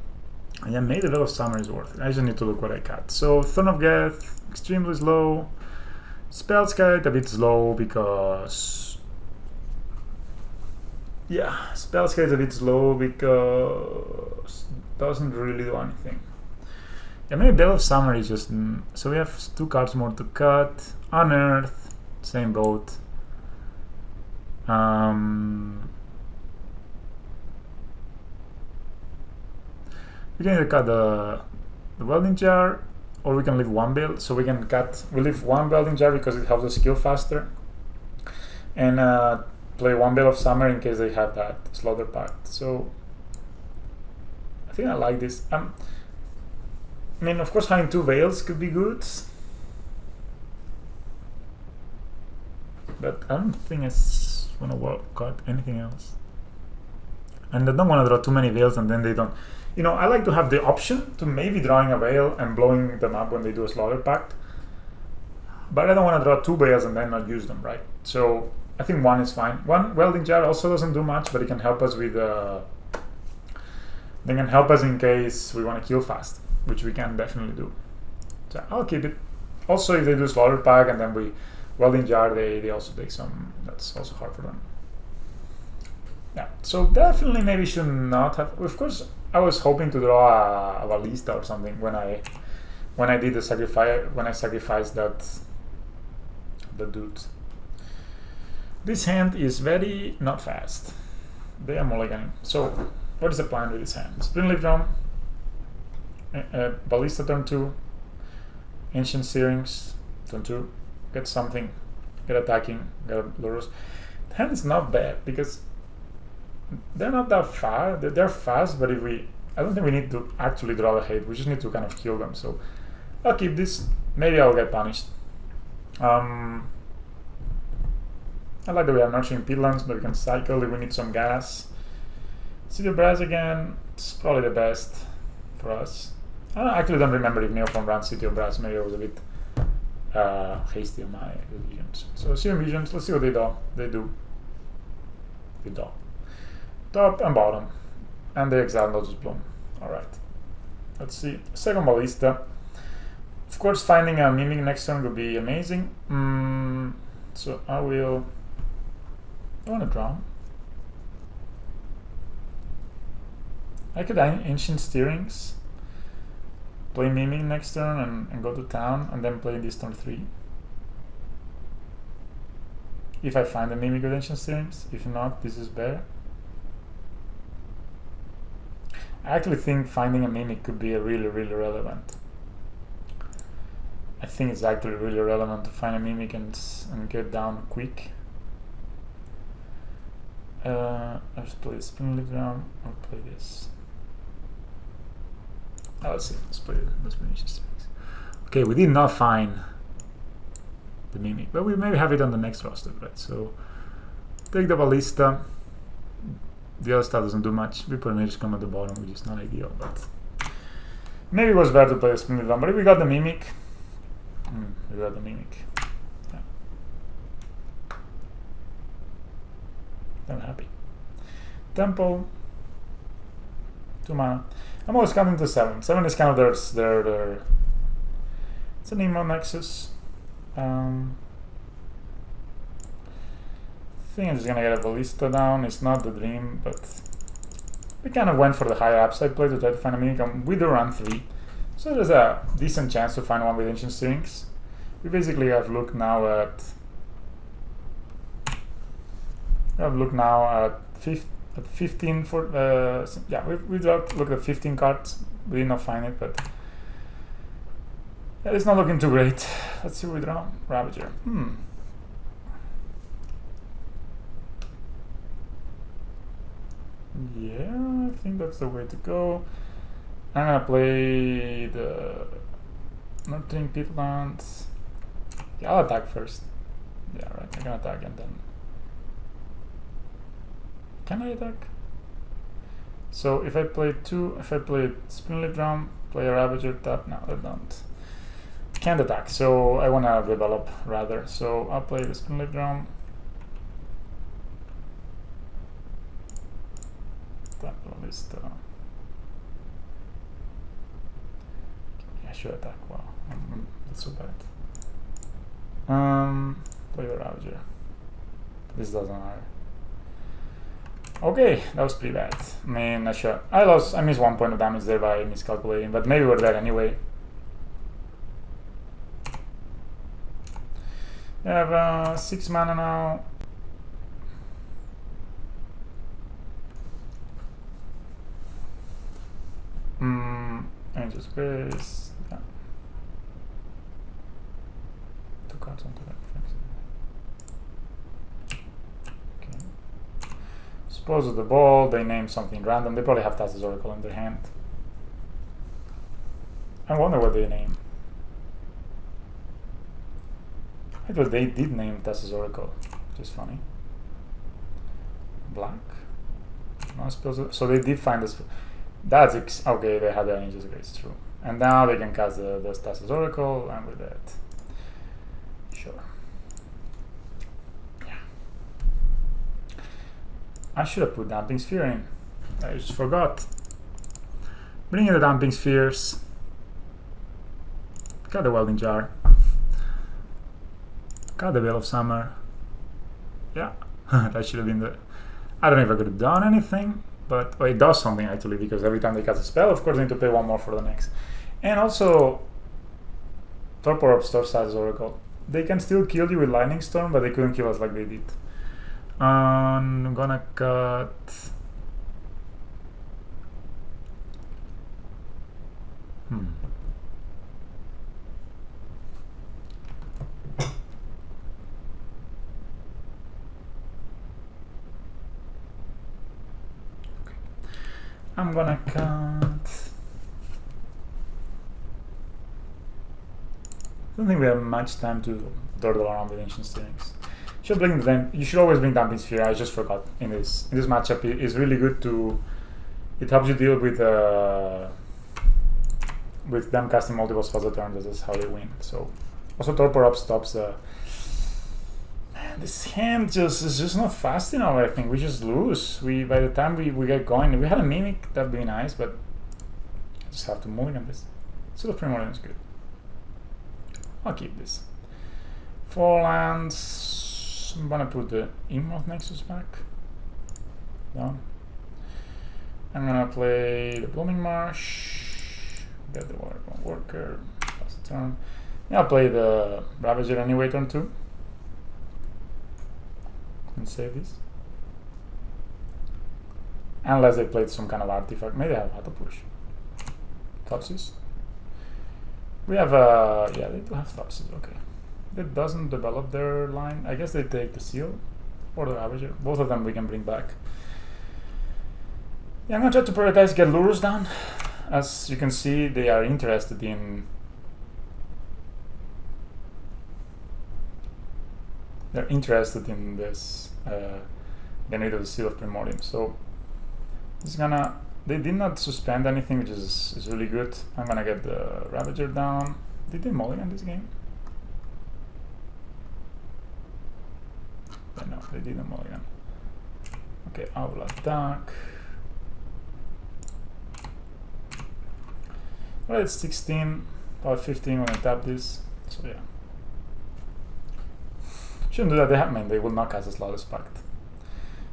And yeah, maybe the Veil of Summer is worth it. I just need to look what I cut. So Throne of Geth, extremely slow. Spellskite, a bit slow because Yeah, spell scale is a bit slow because it doesn't really do anything. Yeah, maybe Bell of Summer is just... so we have 2 cards more to cut. Unearth, same boat. We can either cut the welding jar, or we can leave 1 build. So we can cut... we leave 1 welding jar because it helps us kill faster. And play 1 Bell of Summer in case they have that Slaughter Pact. So I think I like this. I mean, of course, having 2 Veils could be good, but I don't think I want to cut anything else. And I don't want to draw too many Veils and then they don't... You know, I like to have the option to maybe drawing a Veil and blowing them up when they do a Slaughter Pact, but I don't want to draw 2 Veils and then not use them, right? So I think 1 is fine. 1 Welding Jar also doesn't do much, but it can help us with... they can help us in case we want to kill fast, which we can definitely do. So I'll keep it. Also, if they do Slaughter Pack and then we Welding Jar, they also take some... that's also hard for them. Yeah, so definitely maybe should not have... Of course, I was hoping to draw a Ballista or something when I did the sacrifice, when I sacrificed the dude. This hand is very not fast. They are mulliganing. So what is the plan with this hand? Springleaf Drum, Ballista turn 2, Ancient Searings turn 2, get something, get attacking, get Lurus. The hand is not bad because they're not that fast. They're fast, but if we... I don't think we need to actually draw the hate. We just need to kind of kill them. So I'll keep this. Maybe I'll get punished. I like that we have Nurturing Peatlands, but we can cycle if we need some gas. Citll Brass again. It's probably the best for us. I actually don't remember if Neoform ran Citll Brass. Maybe I was a bit hasty on my visions. So Serum Visions. Let's see what they do. They do. Top and bottom. And the Exile Lotus Bloom. Alright. Let's see. Second Ballista. Of course, finding a Mimic next turn would be amazing. So I will... I want to draw. I could Ancient Steerings. Play Mimic next turn and go to town. And then play this turn 3. If I find a Mimic with Ancient Steerings. If not, this is better. I actually think finding a Mimic could be a really relevant. I think it's actually really relevant to find a Mimic and get down quick. Let's play Springleaf Drum or play this. Let's see. Let's play Ancient Steerings. Okay, we did not find the Mimic, but we maybe have it on the next roster, right? So take the Ballista. The other stuff doesn't do much. We put Mage Come at the bottom, which is not ideal, but maybe it was better to play the Springleaf Drum. But if we got the Mimic, we got the Mimic. Yeah. I'm happy. Temple, 2 mana. I'm always counting to 7. 7 is kind of their it's an Emo Nexus. I think I'm just gonna get a Ballista down. It's not the dream, but we kind of went for the higher upside play to try to find a Mimic. We do run 3, so there's a decent chance to find one with Ancient Steerings. We basically have looked now at 15 for yeah. We looked at 15 cards. We did not find it, but yeah, it's not looking too great. Let's see what we draw. Ravager. Yeah, I think that's the way to go. I'm gonna play the Nurturing Peatlands. Yeah, I'll attack first. Yeah, right. I can attack and then... Can I attack? So if I play Springleaf Drum, play a Ravager, tap. No, I don't. Can't attack, so I wanna develop rather. So I'll play the Springleaf Drum. Tap Ballista. Yeah, I should attack. Wow, that's so bad. Play the Ravager. This doesn't matter. Okay, that was pretty bad. I mean, I missed 1 point of damage there by miscalculating, but maybe we're dead anyway. I have 6 mana now. Angel's Grace. Yeah. 2 cards onto that. Okay. Suppose of the ball, they name something random. They probably have Tassa's Oracle in their hand. I wonder what they name. I thought they did name Tassa's Oracle, which is funny. Black. No spells. So they did find this. That's okay. They had their Angel's Grace, true. And now they can cast the Tassa's Oracle, and with that, sure. Yeah. I should have put Damping Sphere in. I just forgot. Bring in the Damping Spheres. Got the Welding Jar. Got the Veil of Summer. Yeah, that should have been the. I don't know if I could have done anything, but well, it does something actually, because every time they cast a spell, of course, they need to pay 1 more for the next. And also, Torpor of Storm's Oracle. They can still kill you with Lightning Storm, but they couldn't kill us like they did. I'm gonna cut. I'm gonna cut. I don't think we have much time to dawdle around with Ancient Stirrings. You should always bring Damping Sphere. I just forgot. In this matchup, it's really good to. It helps you deal with them casting multiple spells at turn. That's how they win. So also Torpor Up stops. Man, this hand is just not fast enough. I think we just lose. By the time we get going, if we had a Mimic, that'd be nice. But I just have to mulligan this. Sitll Primordium is good. I'll keep this. 4 lands. I'm gonna put the Immortal Nexus back. Down. I'm gonna play the Blooming Marsh. Get the Water Worker. Pass the turn. Yeah, I'll play the Ravager anyway, turn 2. And save this. Unless they played some kind of artifact. Maybe they have Auto Push. Topsis. We have yeah, they do have Topsis, okay. That doesn't develop their line. I guess they take the Seal or the Ravager. Both of them we can bring back. Yeah, I'm gonna try to prioritize get Lurus down. As you can see, they are interested in. They're interested in this. The need of the Seal of Primordium. So it's gonna. They did not suspend anything, which is really good. I'm gonna get the Ravager down. Did they mulligan this game? No, they didn't mulligan. Okay, I will attack. Well, it's 16, about 15 when I tap this. So yeah. Shouldn't do that. They will not cast a Slaughter's Pact.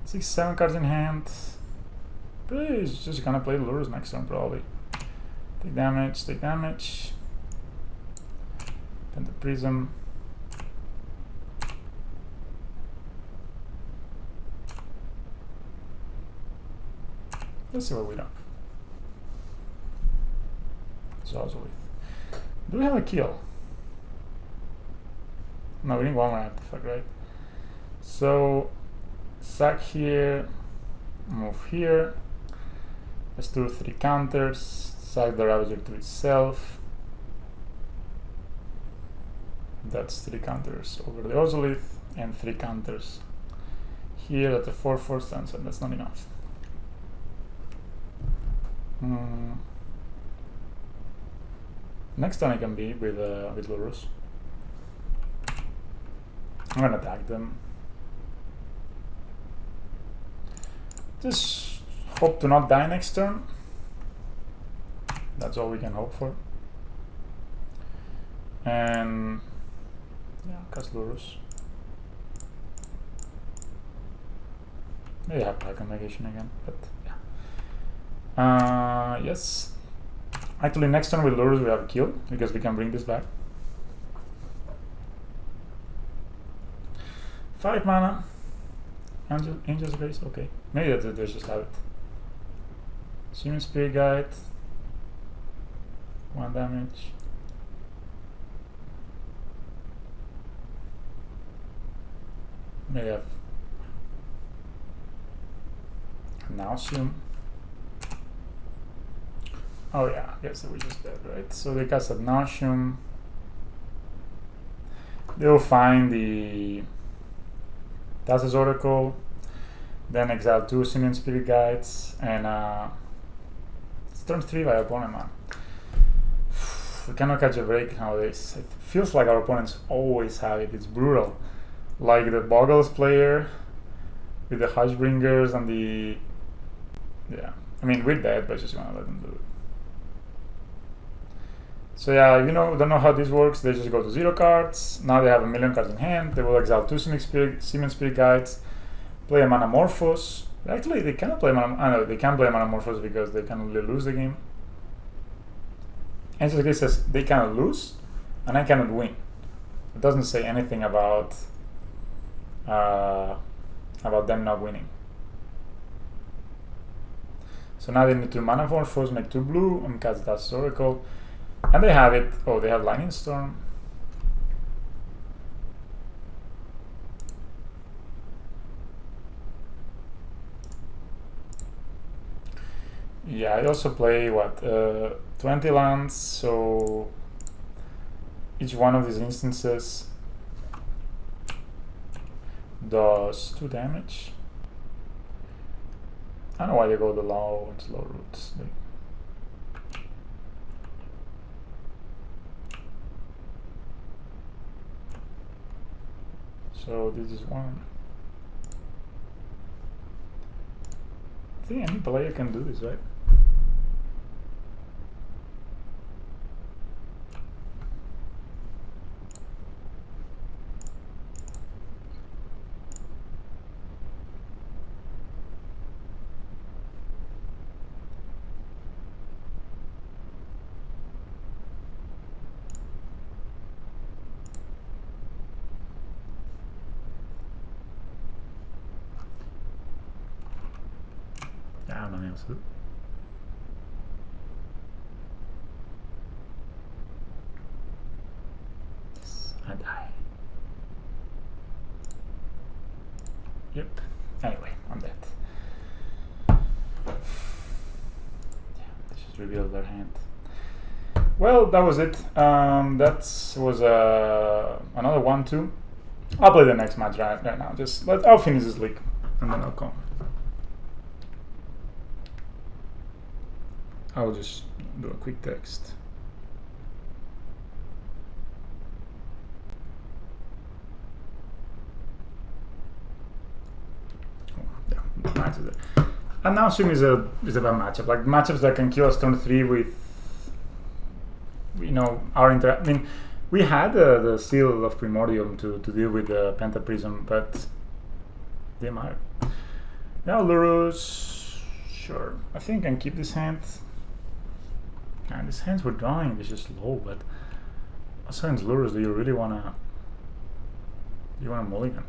6, 7 cards in hand. He's just gonna play Lures next turn probably. Take damage, take damage. And the Prism. Let's see what we do. Zozolith. Do we have a kill? No, we need 1 more artifact, right? So sack here, move here. Let's do 3 counters. Sack the Ravager to itself. That's 3 counters over the Ozolith and 3 counters here at the 4/4 stance, and that's not enough. Next turn I can be with Lurus. I'm gonna attack them. Just hope to not die next turn. That's all we can hope for. And yeah, cast Lurus. Maybe have back negation again, but yeah. Yes. Actually, next turn with lures we have a kill because we can bring this back. 5 mana. Angel's Grace. Okay, maybe they just have it. Human Spirit Guide. 1 damage. Maybe have nauseum. Oh yeah, I guess that we just did, right? So they cast a nauseum. They'll find the Thassa's Oracle, then exile 2 Simian Spirit Guides, and it's turn 3 by opponent, man. We cannot catch a break nowadays. It feels like our opponents always have it. It's brutal. Like the Bogles player with the Hushbringers and the... Yeah, I mean, we're dead, but just gonna let them do it. So yeah, if you don't know how this works, they just go to 0 cards. Now they have a million cards in hand. They will exile 2 Simian Spirit Guides, play a Manamorphose. Actually, they cannot play they can play Manamorphose because they can only lose the game. And so it says they cannot lose, and I cannot win. It doesn't say anything about them not winning. So now they need to Manamorphose, make 2 blue, and cast Thassa's Oracle. And they have it. Oh, they have Lightning Storm. Yeah, I also play, what, 20 lands, so each one of these instances does 2 damage. I don't know why they go the low and slow routes. So this is one. I think any player can do this, right? Yes, I die. Yep. Anyway, I'm dead. Yeah, they just revealed their hand. Well, that was it. That was another 1-2. I'll play the next match right now. I'll finish this league and then I'll come. I'll just do a quick text. Oh, yeah, the match is there. And nauseum is a bad matchup. Like matchups that can kill us turn 3 with, our I mean, we had the Seal of Primordium to deal with the Pentaprism, but they matter. Now Lurus, sure. I think I can keep this hand. And these hands we're drawing is just low, but also in Lurus, do you really wanna mulligan?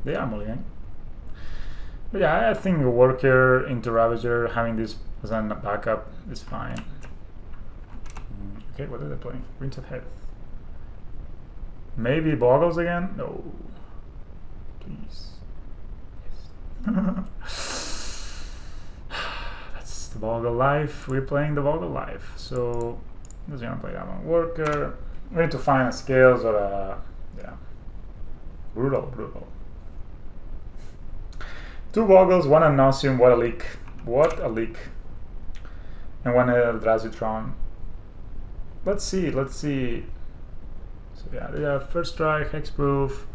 They are mulligan. But yeah, I think a Worker into Ravager, having this as a backup is fine. Okay, what are they playing? Winds of Heath. Maybe Bogles again? No. Please. Yes. That's the Bogle life. We're playing the Bogle life. So I'm just gonna play that one. Worker. We need to find a Scales or a brutal. 2 Bogles, 1 nauseum. What a leak. What a leak. And 1 Eldrazi tron. Let's see. So yeah, they have first strike, hexproof.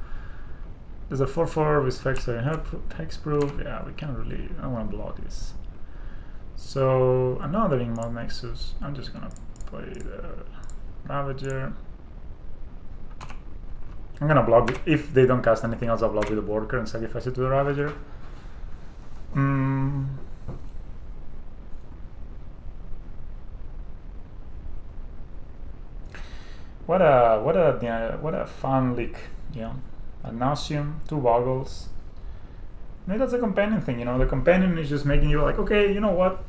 There's a 4/4 with hexproof. Yeah, we can't really. I don't want to block this. So another Ingmod Nexus. I'm just gonna play the Ravager. I'm gonna block it. If they don't cast anything else, I'll block with the Worker and sacrifice it to the Ravager. What a fun leak, you know. A nauseum, 2 bogles. Maybe that's a companion thing, you know. The companion is just making you like, okay, you know what?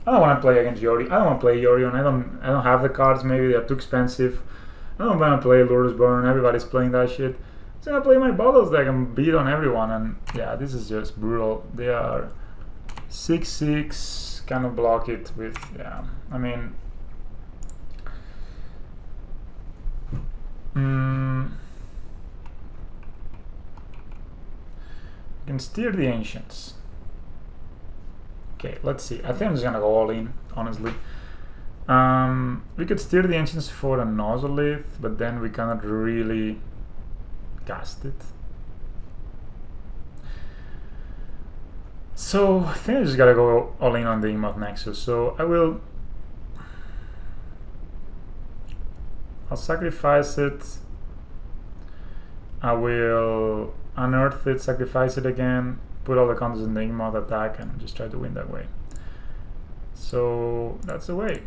I don't want to play against Yori. I don't want to play Yorion. I don't have the cards. Maybe they're too expensive. I don't want to play Lourdes Burn. Everybody's playing that shit. So I play my bottles that can beat on everyone. And yeah, this is just brutal. They are 6/6. Kind of block it with, yeah. I mean, you can steer the ancients. Okay, let's see. I think I'm just gonna go all in, honestly. We could steer the ancients for a Nozolith, but then we cannot really cast it. So I think I just gotta go all in on the Emoth Nexus. So I'll sacrifice it. I will unearth it, sacrifice it again, put all the counters in the Emoth attack, and just try to win that way. So that's the way.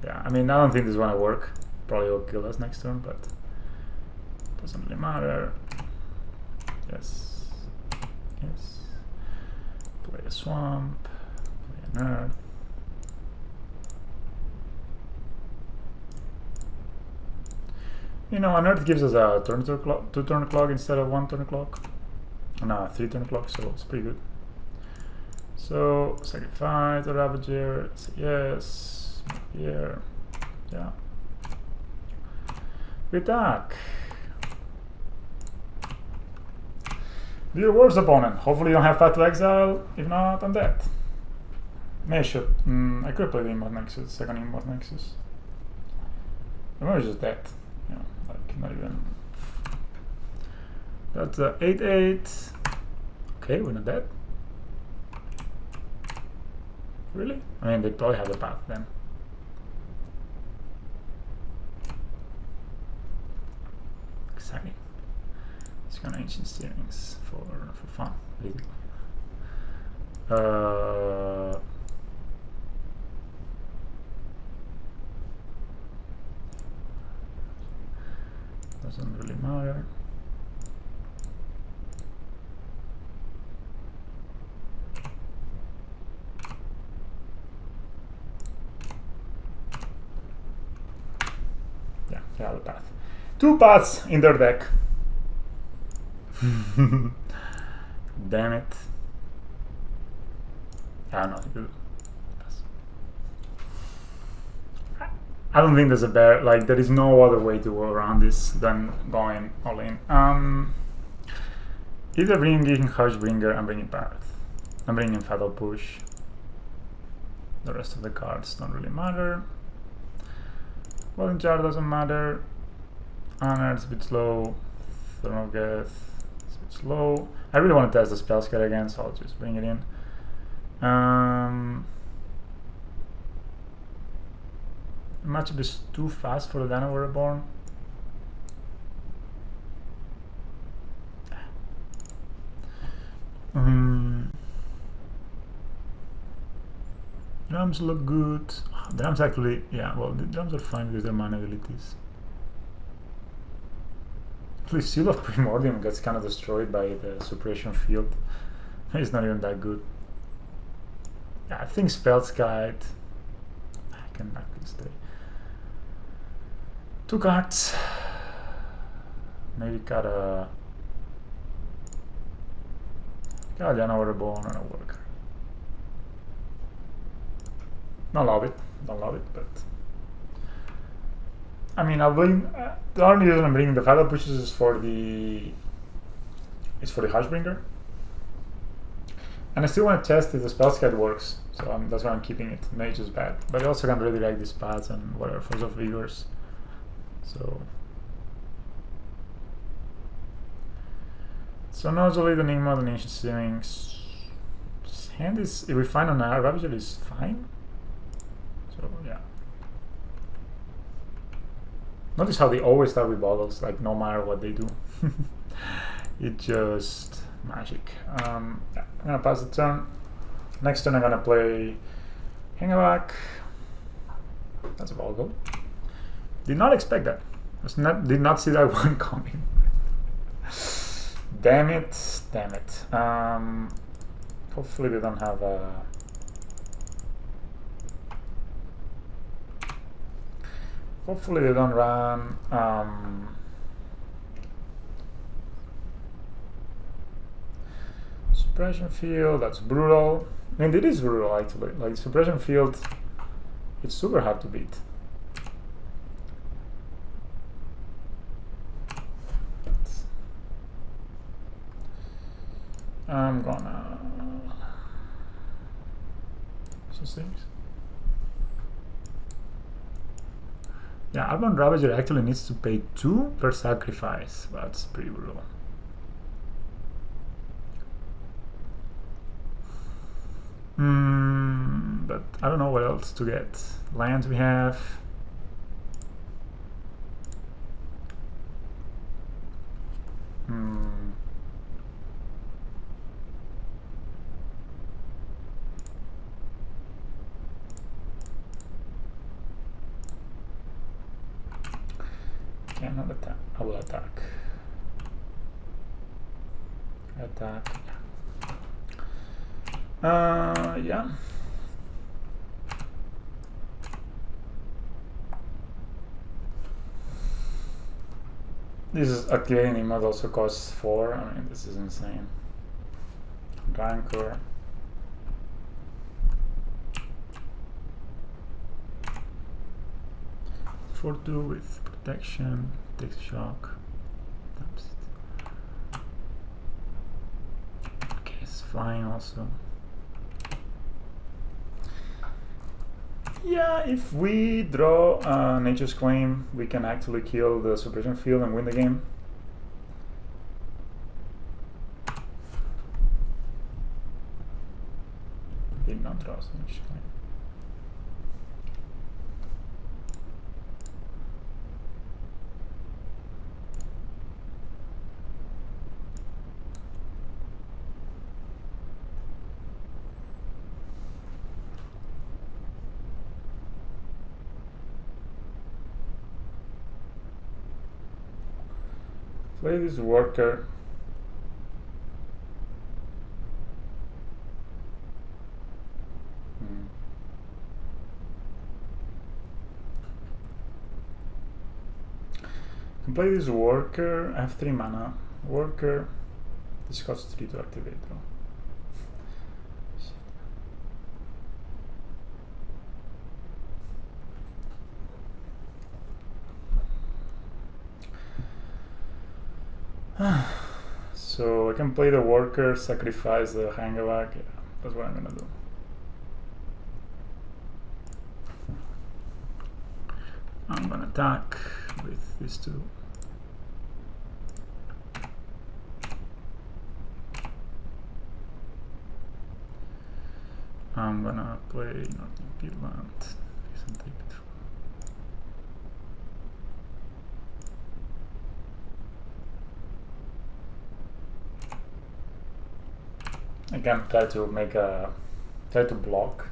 Yeah, I mean, I don't think this is gonna work. Probably will kill us next turn, but doesn't really matter. Yes. Yes. Play a swamp. Play an earth. You know, an earth gives us a 2-turn clock instead of 1-turn clock. No, 3-turn clock, so it's pretty good. So, sacrifice the Ravager, say yes, here, yeah. We attack. Be your worst opponent. Hopefully you don't have Path to Exile. If not, I'm dead. Maybe I should. I could play the Emoth Nexus, second Emoth Nexus. Or just dead. You know, like not even. That's 8/8. Okay, we're not dead. Really? I mean, they probably have a path then. Exciting. It's gonna ancient steerings for fun, basically. Doesn't really matter. Yeah, they have a path. 2 paths in their deck. Damn it. Ah, no, I don't think there's a bear, like, there is no other way to go around this than going all in. Either bringing Hushbringer and bringing Path. I'm bringing Fatal Push. The rest of the cards don't really matter. Golden Jar doesn't matter. Unearth's a bit slow. Throne of Geth is a bit slow. I really want to test the spell scale again, so I'll just bring it in. Matchup is too fast for the Dynamo Reborn. Drums look good. Drums actually, yeah, well, the drums are fine with their mana abilities. Actually, Seal of Primordium gets kind of destroyed by the suppression field. It's not even that good. Yeah, I think Spell's Guide. I can actually stay. 2 cards. Maybe got a Dynamo Reborn and a Worker. Don't love it, but I mean, I'll bring the only reason I'm bringing the Fatal Pushes is for the Hushbringer, and I still want to test if the spell guide works. So that's why I'm keeping it. Mage is bad, but I also can really like these paths and whatever Force of Vigors. So Nozolith, Enigma, the Ancient Searings. Hand is, if we find an Ravager, is fine. So yeah. Notice how they always start with bottles, like no matter what they do. It just Magic. Yeah, I'm gonna pass the turn. Next turn I'm gonna play Hangback. That's a bogle. Did not expect that. Did not see that one coming. Damn it, damn it. Hopefully they don't have a... Hopefully they don't run suppression field. That's brutal. I mean, it is brutal actually. Like suppression field, it's super hard to beat. I'm gonna things. Yeah, Urban Ravager actually needs to pay 2 per sacrifice. That's pretty brutal. But I don't know what else to get. Lands we have. Cannot attack. I will attack. Attack. Yeah. This is activating emote also costs 4. I mean, this is insane. Rancor. For 2 with protection, takes shock. Okay, it's flying also. Yeah, if we draw Nature's Claim, we can actually kill the suppression field and win the game. Did not draw Nature's Claim. Play this worker. Can play this worker. I have 3 mana. Worker. This costs 3 to activate though. So I can play the worker, sacrifice the Hangback. Yeah, that's what I'm gonna do. I'm gonna attack with these 2. I'm gonna play Northern Peatland. I can try to make a block.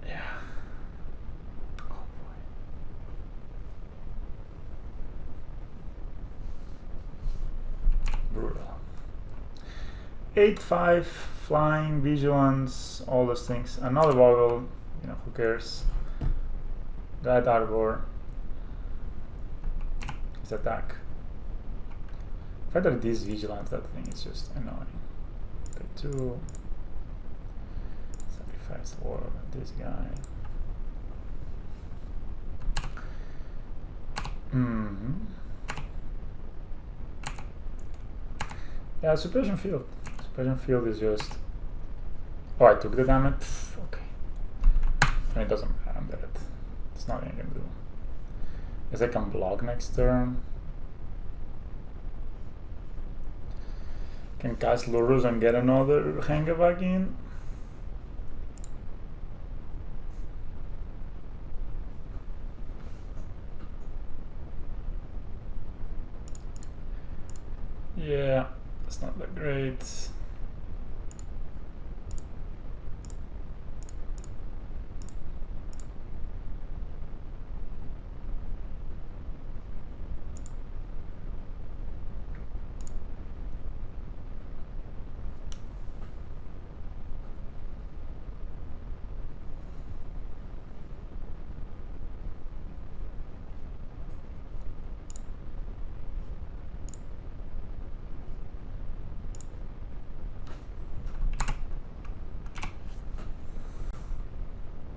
Yeah. Oh boy. Brutal. 8/5, flying, vigilance, all those things. Another bogle, you know, who cares? That arbor. His attack. The fact that it is vigilance, that thing is just annoying. Play 2. Sacrifice war this guy. Yeah, suppression field. Suppression field is just... Oh, I took the damage? Okay. And it doesn't matter, I'm dead. There's nothing I can do. Guess I can block next turn. Can cast Lurus and get another Hangback in. Yeah, That's not that great.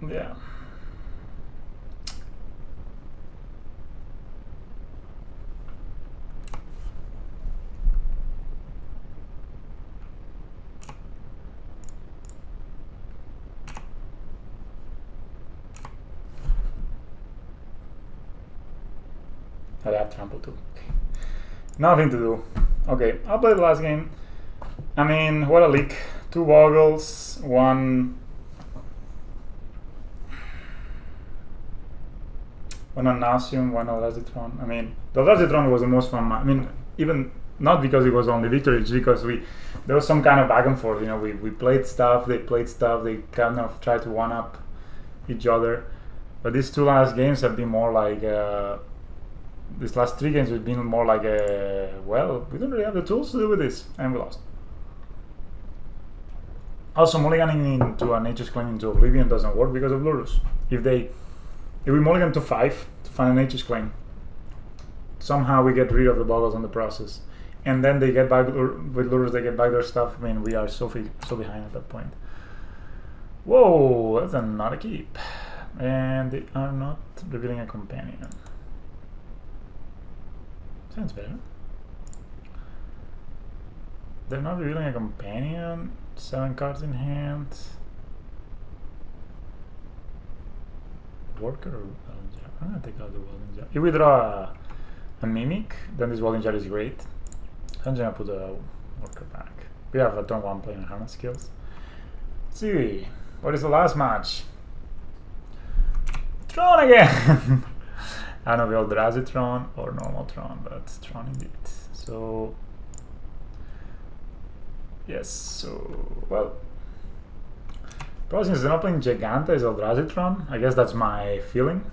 Yeah. I have trample too. Okay. Nothing to do. Okay, I'll play the last game. I mean, what a leak. 2 boggles, 1 on nauseum, 1 Eldrazi tron. I mean, the Eldrazi tron was the most fun. I mean, even not because it was only victory, it's because there was some kind of back and forth. You know, we played stuff, they played stuff, they kind of tried to one up each other. But these 2 last games have been more like these last 3 games have been more like well, we don't really have the tools to deal with this, and we lost. Also, mulliganing into a Nature's Claim into Oblivion doesn't work because of Lurus. If we mulligan to 5 to find a Nature's Claim, somehow we get rid of the boggles in the process, and then they get back with Lurus, they get back their stuff. I mean, we are so behind at that point. Whoa, that's not a keep, and they are not revealing a companion. Sounds better. They're not revealing a companion. 7 cards in hand. Worker or Welding Jar? I'm gonna take out the Welding Jar. If we draw a Mimic, then this Welding Jar is great. I'm just gonna put the Worker back. We have a turn 1 playing Hardened Scales. Let's see, what is the last match? Tron again! I don't know if Eldrazi Tron or normal Tron, but Tron indeed. So, yes, so, well, probably since they're not playing Giganta is Eldrazi Tron. I guess that's my feeling.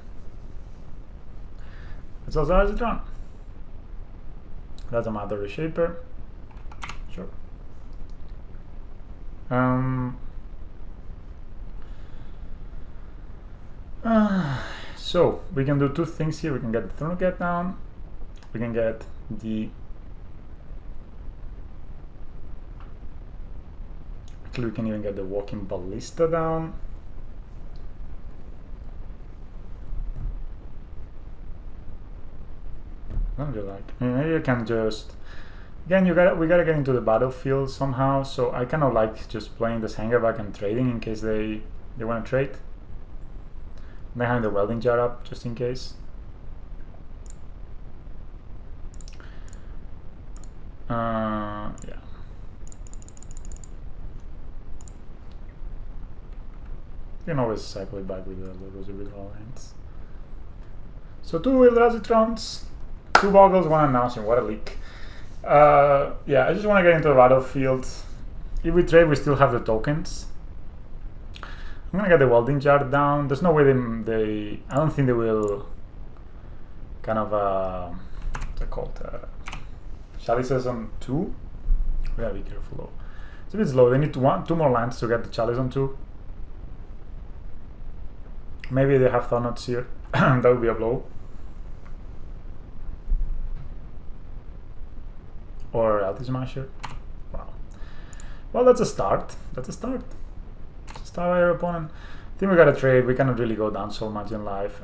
It's Eldrazi Tron. That's a Matter Reshaper. Sure. So we can do 2 things here. We can get the Tourniquet down. We can get the actually we can even get the Walking Ballista down. I don't really like. Maybe you can just again we gotta get into the battlefield somehow. So I kind of like just playing this hanger back and trading in case they want to trade. They hang the Welding Jar up just in case. Yeah. You can always cycle it back with the Eldrazi withdrawal hands. So 2 Eldrazi Trons, 2 boggles, 1 announcing. What a leak. Yeah, I just want to get into the battlefield. If we trade, we still have the tokens. I'm gonna get the Welding Jar down. There's no way they I don't think they will kind of what's it called? Chalices on 2. We gotta be careful though. It's a bit slow. They need 2 more lands to get the Chalice on 2. Maybe they have Thornots here. That would be a blow. Or Reality Smasher. Wow. Well, that's a start. That's a start. Start by your opponent. I think we gotta trade. We cannot really go down so much in life.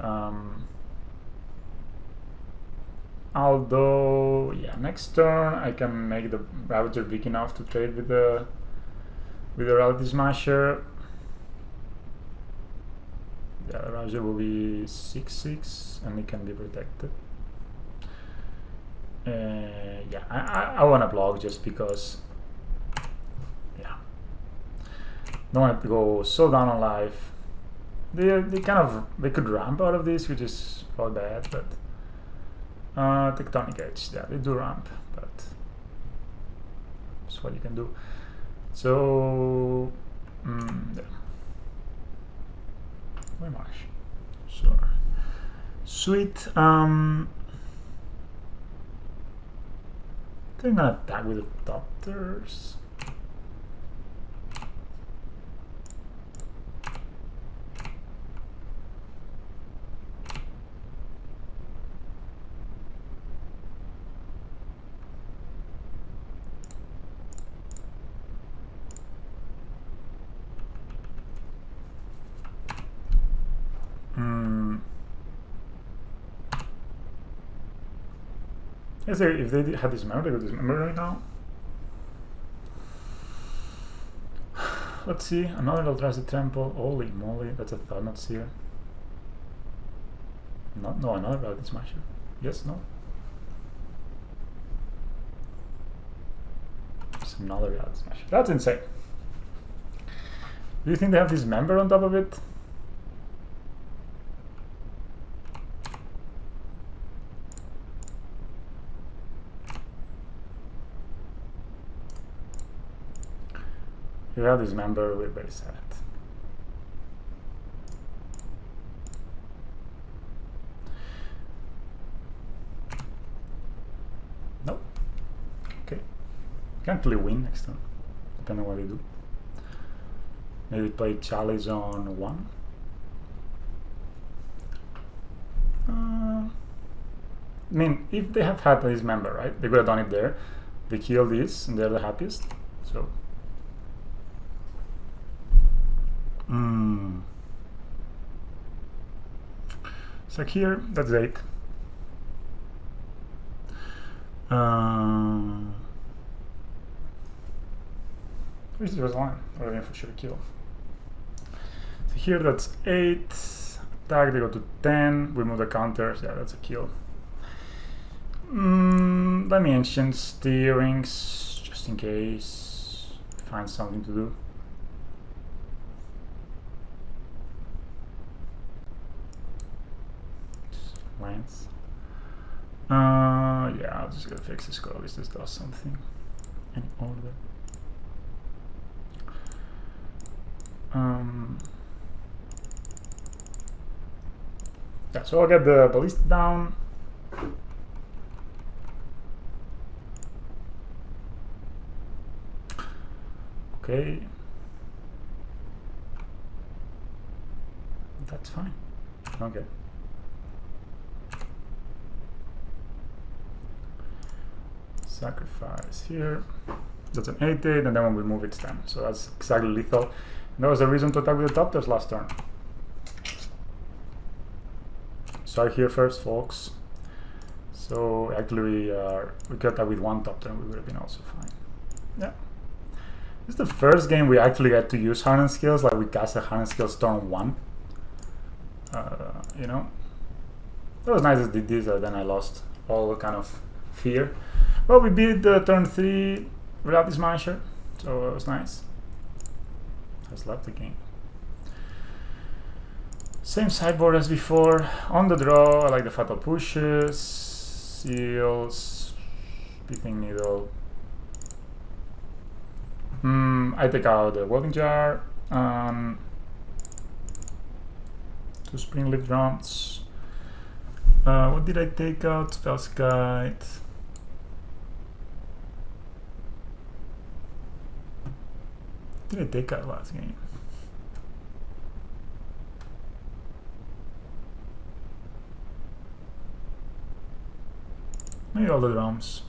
Although, yeah, next turn I can make the Ravager big enough to trade with the Reality Smasher. Yeah, the Ravager will be 6/6 and it can be protected. Yeah, I want to block just because. Don't want to go so down on life. They could ramp out of this, which is probably bad, but Tectonic Edge, yeah, they do ramp, but That's what you can do. So, yeah. Very much. Sure. Sweet. I'm gonna attack with the doctors. If they had dismembered, they could dismember right now. Let's see, another Eldrazi Temple. Holy moly, that's a Thornot Seer. No, another Reality Smasher. Yes, no. It's another Reality Smasher. That's insane. Do you think they have dismember on top of it? If you have dismember, we're very sad. Nope. Okay. Can't really win next time, depending on what they do. Maybe play Chalice on 1. I mean, if they have had this member, right? They could have done it there. They kill this, and they're the happiest. So. So here, that's 8. Where's the first one? Or again for sure kill. So here that's 8. Attack, they go to 10. We move the counters. Yeah, that's a kill. Let me ancient steerings just in case. Find something to do. Lance. Yeah, I'll just go fix this code. At least this does something. Any order. Yeah, so I'll get the ballista down. Okay. That's fine. Okay. Sacrifice here. That's an 8/8, and then when we move it's 10. So that's exactly lethal. And that was the reason to attack with the Doctors last turn. Start here first, folks. So actually we could attack with 1 Doctor and we would have been also fine. Yeah. This is the first game we actually had to use Hardened Scales, like we cast a Hardened Scales turn 1. You know? That was nice that they did this, then I lost all the kind of fear. Well, we beat the turn 3 Reality Smasher, so it was nice. Just left the game. Same sideboard as before. On the draw, I like the Fatal Pushes, Seals, Pithing Needle. I take out the Welding Jar, 2 Spring Leaf Drums. What did I take out? Spell's Guide. What did I take out last game? Maybe all the drums.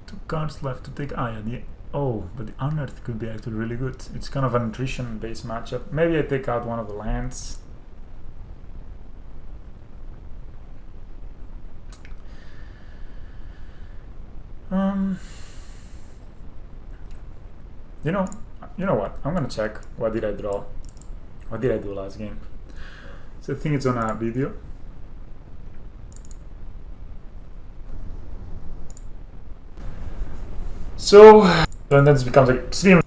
Two cards left to take. But the Unearth could be actually really good. It's kind of an attrition based matchup. Maybe I take out one of the lands. You know what? I'm gonna check. What did I draw? What did I do last game? So I think it's on a video. So then this becomes extreme.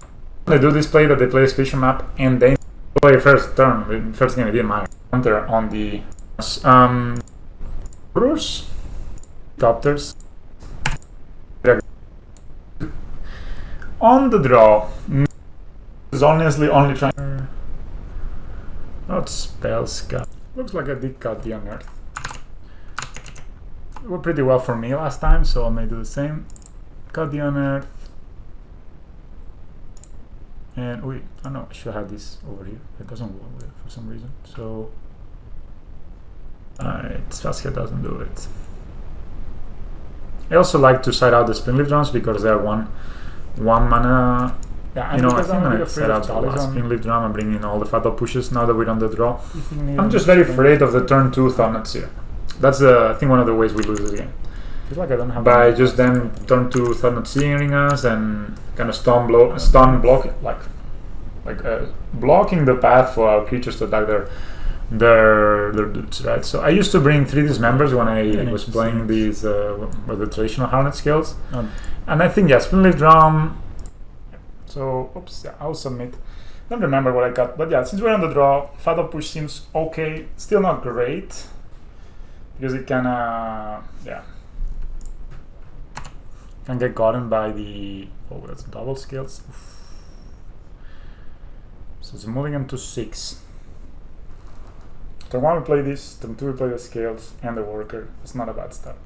They do this play that they play a special map and they play first turn. First game it didn't matter. Counter on the Bruce. Copters. On the draw, is honestly only trying. Not spell scout. Looks like I did cut the unearth. It went pretty well for me last time, so I may do the same. Cut the unearth. And wait, oh no, I should have this over here. It doesn't work with it for some reason. So Spellscare doesn't do it. I also like to side out the Spinleaf drums because they're one mana. Yeah, you know, I think I'm gonna set out the last Spinleaf drum and bring in all the fatal pushes now that we're on the draw. I'm just very afraid of the turn 2 Thought Seer. That's I think one of the ways we lose this game. Feels like I don't have by just then turn 2 Thought Seering us and kind of stun block it, blocking the path for our creatures to attack their dudes, right? So I used to bring 3 dismembers when I was playing these with the traditional Hardened Scales, and I think Spinleaf drum. So oops, yeah, I'll submit. Don't remember what I got, but yeah, since we're on the draw, Fatal Push seems okay. Still not great because it can can get gotten by the that's double scales. Oof. So it's moving into 6. Turn 1 we play this, turn 2 we play the scales and the worker. It's not a bad start.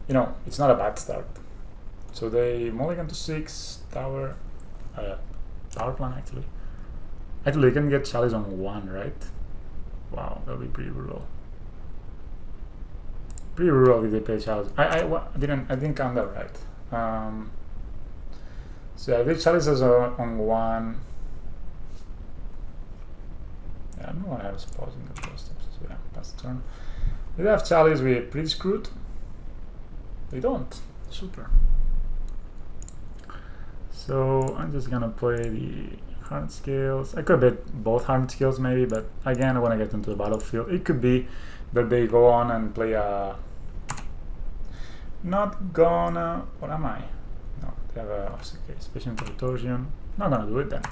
You know, it's not a bad start. So they mulligan to 6, tower, power plant actually. Actually, you can get Chalice on 1, right? Wow, that'll be pretty brutal. Pretty brutal if they play Chalice. I didn't count that right. So yeah, they Chalice is on 1. Yeah, I don't know why I was pausing the first step. So yeah, pass the turn. If they have Chalice, we're pretty screwed. They don't. Super. So I'm just gonna play the Hardened Scales. I could bet both Hardened Scales maybe, but again, I want to get into the battlefield. It could be that they go on and play a. Not gonna. What am I? No, they have a Special Intertorsion. Not gonna do it then.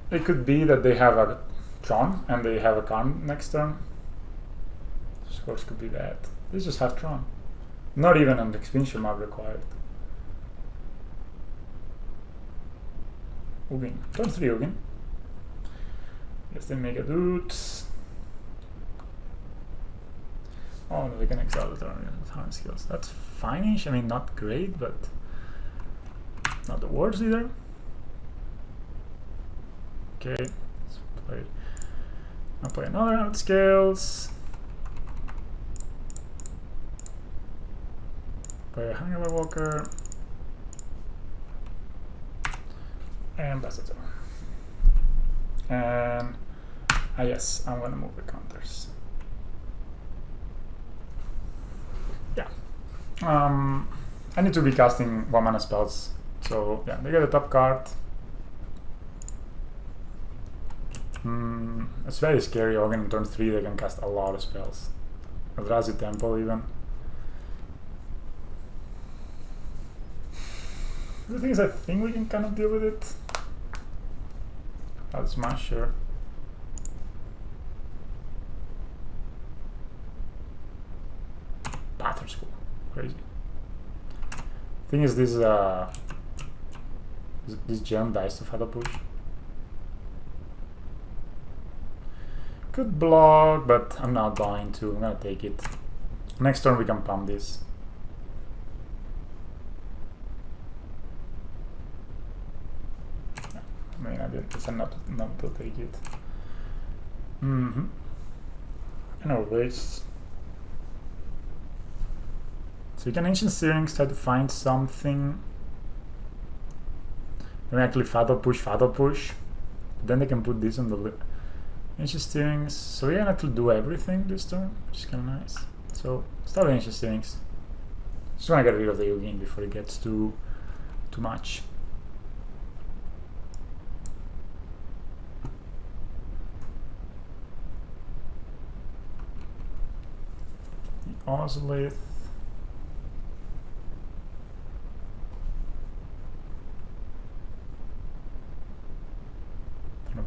It could be that they have a Tron and they have a Karn next turn. Of course, could be that. They just have Tron. Not even an expansion mark required. Ugin. Turn 3 Ugin. Yes, they make a dude. Oh no, they can exile the turn with Hardened Scales. That's fine-ish. I mean, not great, but not the worst either. Okay, let's play. I'll play another Hardened Scales. Play a Hangover Walker. And pass it on. And yes, I'm gonna move the counters. Yeah. I need to be casting 1 mana spells. So yeah, they get the top card. It's very scary. Organ turn 3, they can cast a lot of spells. Eldrazi Temple even. The thing is, I think we can kind of deal with it. I'll smash, sure. Pattern School, crazy. Thing is, this gem dies to Fatal Push. Could block, but I'm not going to. I'm gonna take it. Next turn we can pump this. I mean, I decided not to take it. Anyways. So you can Ancient Steerings, try to find something. Maybe actually Fatal Push. Then they can put this on the Ancient Steerings. So we can actually do everything this turn, which is kind of nice. So start with Ancient Steerings. Just want to get rid of the Ugin before it gets too much. Ozolith.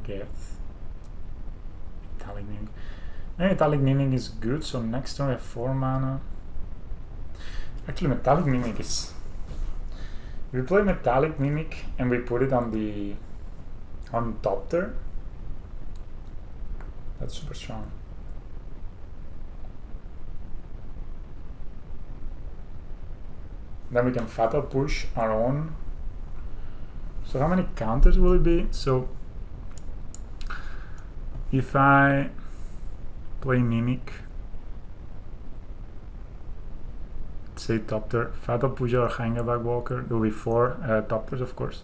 Geth. Metallic Mimic is good, so next turn we have 4 mana. Actually, Metallic Mimic is... We play Metallic Mimic and we put it on top there. That's super strong. Then we can Fatal Push our own. So how many counters will it be? So if I play Mimic, say top tier, Fatal Push or Hangback Walker, there will be 4 top tiers, of course.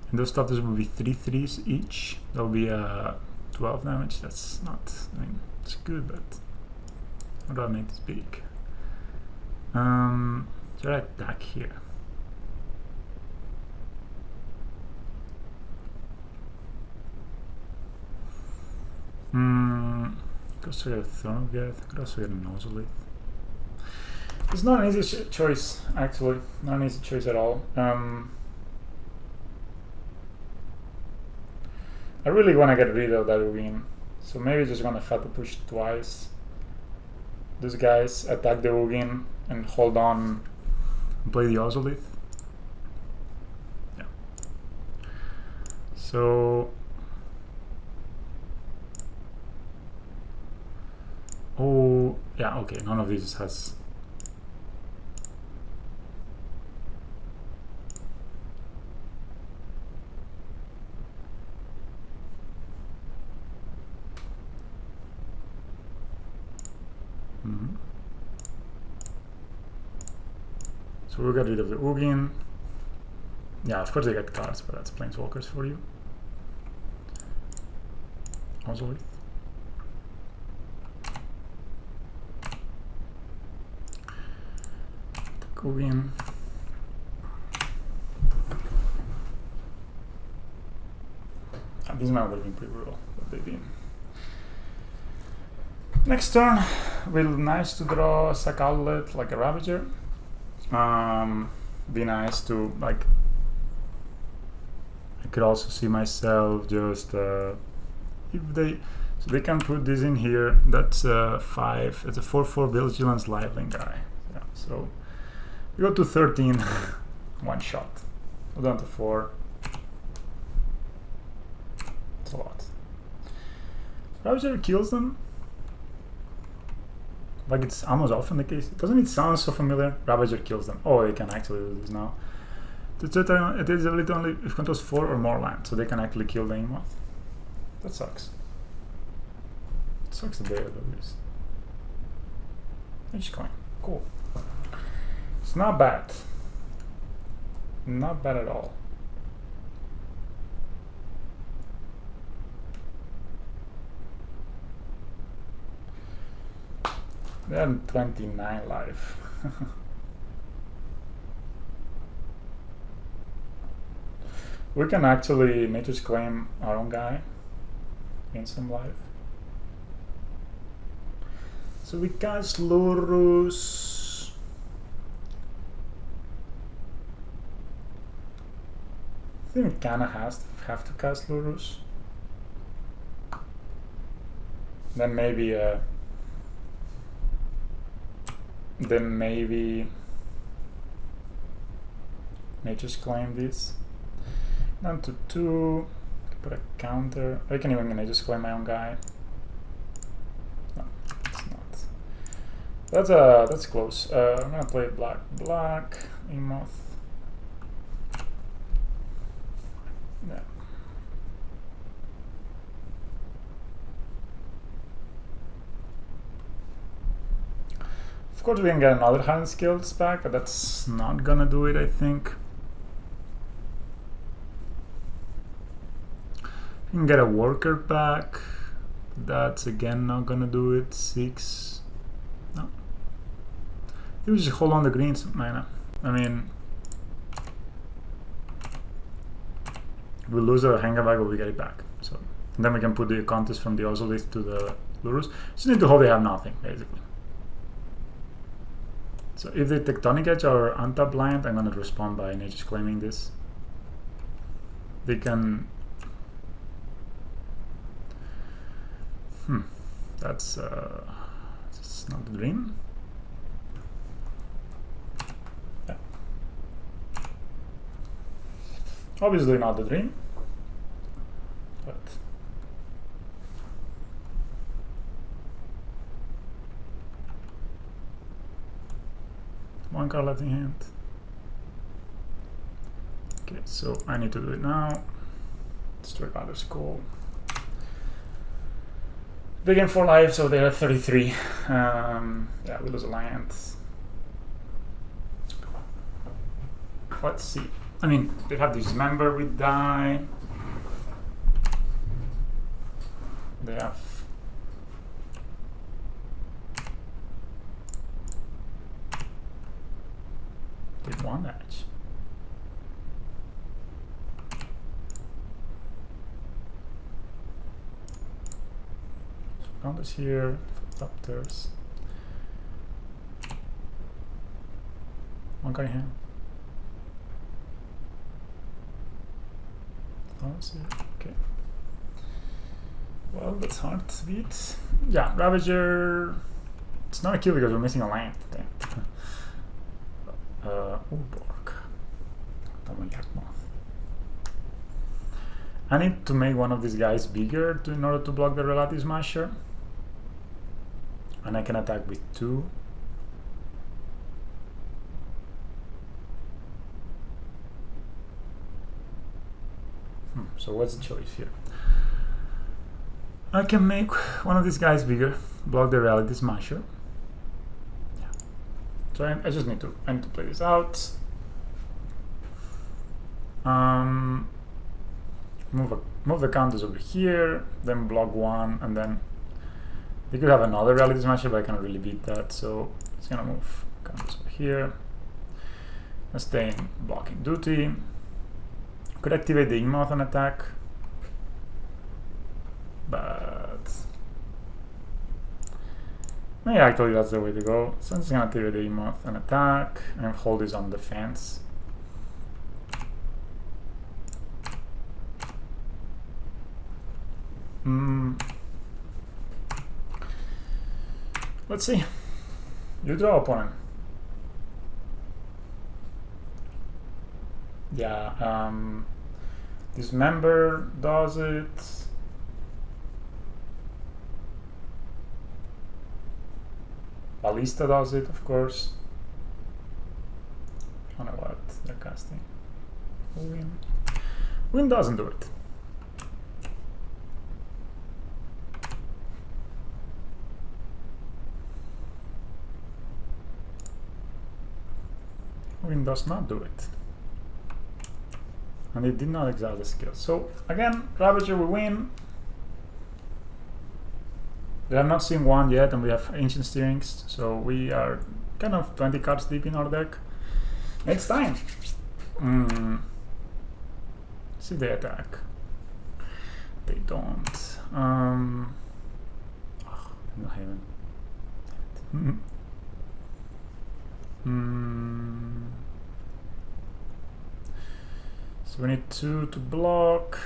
And those top tiers will be 3/3s each. That will be 12 damage. That's not, I mean, it's good, but how do I make this big? Should I attack here? Could also get a Throne of Death, could also get a Nauseum. It's not an easy choice, actually. Not an easy choice at all. I really want to get rid of that Ugin. So maybe just gonna Fatal Push twice. These guys attack the Ugin and hold on, play the Ozolith. Yeah. So... Oh, yeah, okay, none of these has... So we'll get rid of the Ugin. Yeah, of course they get cards, but that's Planeswalkers for you. Ozolith. Ugin. These might have been pretty brutal, but they've been. Next turn, will nice to draw a Sack Outlet like a Ravager. Be nice to, like, I could also see myself just if they, so they can put this in here. That's 5. It's a 4/4 Vigilance Liveling guy. Yeah, so we go to 13, one shot. Go down to 4. It's a lot. Ravager kills them. Like it's almost often the case. Doesn't it sound so familiar? Ravager kills them. Oh, they can actually do this now. It is ability only if controls 4 or more land, so they can actually kill the Emoth. That sucks. It sucks that they do this. It's coin. Cool. It's not bad. Not bad at all. They're 29 life. We can actually Nature's Claim our own guy in some life. So we cast Lurus. I think we kinda have to cast Lurus. Then maybe Nature's Claim this. Down to 2. Put a counter. I can even Nature's Claim my own guy. No, it's not. That's close. I'm gonna play black Emoth. Yeah. Of course, we can get another Hardened Scales back, but that's not gonna do it, I think. We can get a Worker back. That's again not gonna do it. 6. No. I think we just hold on the greens mana. I mean, we lose our Hangback, but we get it back. So and then we can put the contest from the Ozolith to the Lurus. Just need to hope they have nothing, basically. So if they Tectonic Edge or untap land, I'm gonna respond by Nature's Claiming this. They can. That's not the dream. Yeah. Obviously not the dream, but one card left in hand. Okay, so I need to do it now. Destroy other's call. They gain 4 life, so they're at 33. Yeah, we lose a land. Let's see. I mean, they have dismember, we die. They have did 1 damage. Counters here, doctors. 1 card in hand. Okay. Well, that's hard to beat. Yeah, Ravager. It's not a kill because we're missing a land. Borg. I need to make one of these guys bigger in order to block the Relative Smasher. And I can attack with 2. So what's the choice here? I can make one of these guys bigger, block the Reality Smasher. Yeah. So I just need to play this out. Move the counters over here, then block 1, and then they could have another Reality Smasher, but I cannot really beat that, so it's gonna move counters over here. I stay in blocking duty. Could activate the Emoth and attack, but yeah, actually that's the way to go. So I'm just gonna activate the Emoth and attack, and hold this on defense. Let's see. You draw opponent. Yeah, Dismember does it. Ballista does it, of course. I don't know what they're casting. Win doesn't do it. Win does not do it. And it did not exile the skill. So again, Ravager will win. We have not seen 1 yet, and we have Ancient Steerings, so we are kind of 20 cards deep in our deck. It's time. See they attack. They don't. No haven. So we need 2 to block.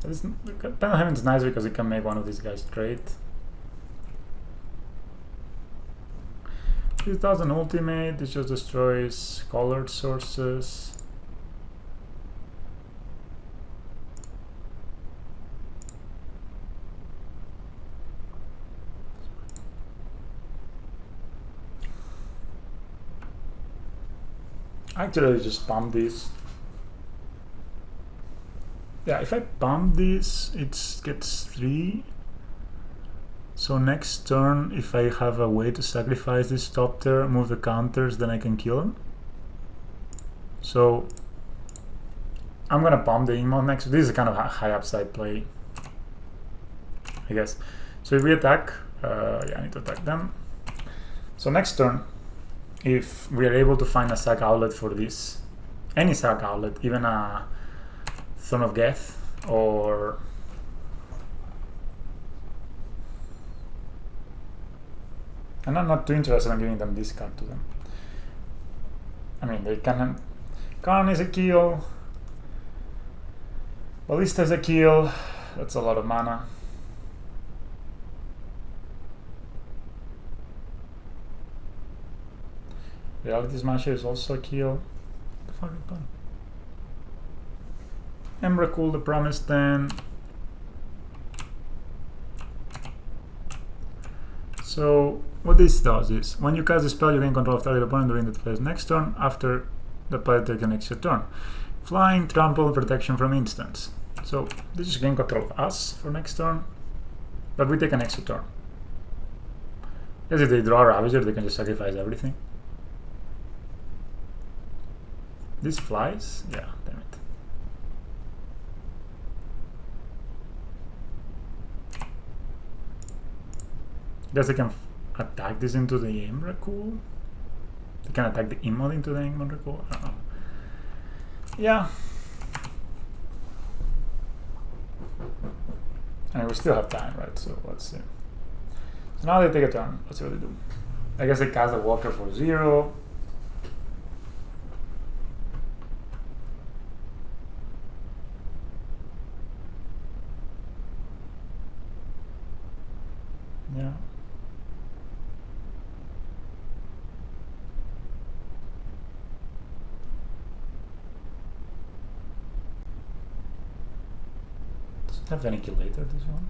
Penhaven is nice because it can make one of these guys straight. This does an ultimate, it just destroys colored sources. Actually, just pump this. Yeah, if I pump this, it gets 3. So next turn, if I have a way to sacrifice this top tier, move the counters, then I can kill him. So I'm gonna pump the Emoth next. This is kind of a high upside play, I guess. So if we attack, yeah, I need to attack them. So next turn, if we are able to find a sack outlet for this, any sack outlet, even a Throne of Geth, or and I'm not too interested in giving them this card to them. I mean, they can. Karn is a kill. Ballista is a kill. That's a lot of mana. Reality Smasher is also a kill. What the fuck is done? Emrakul, the Promised Land. So what this does is, when you cast a spell, you gain control of target opponent during the player's next turn after the player takes an extra turn. Flying, trample, protection from instants. So this is gain control of us for next turn, but we take an extra turn. As if they draw a Ravager, they can just sacrifice everything. This flies? Yeah, damn it. Guess they can attack this into the Emrakul. They can attack the Immod into the Emrakul. I don't know. Yeah. And we still have time, right? So let's see. So now they take a turn. Let's see what they do. I guess they cast a Walker for 0. Yeah. Doesn't have any Annihilator, this one.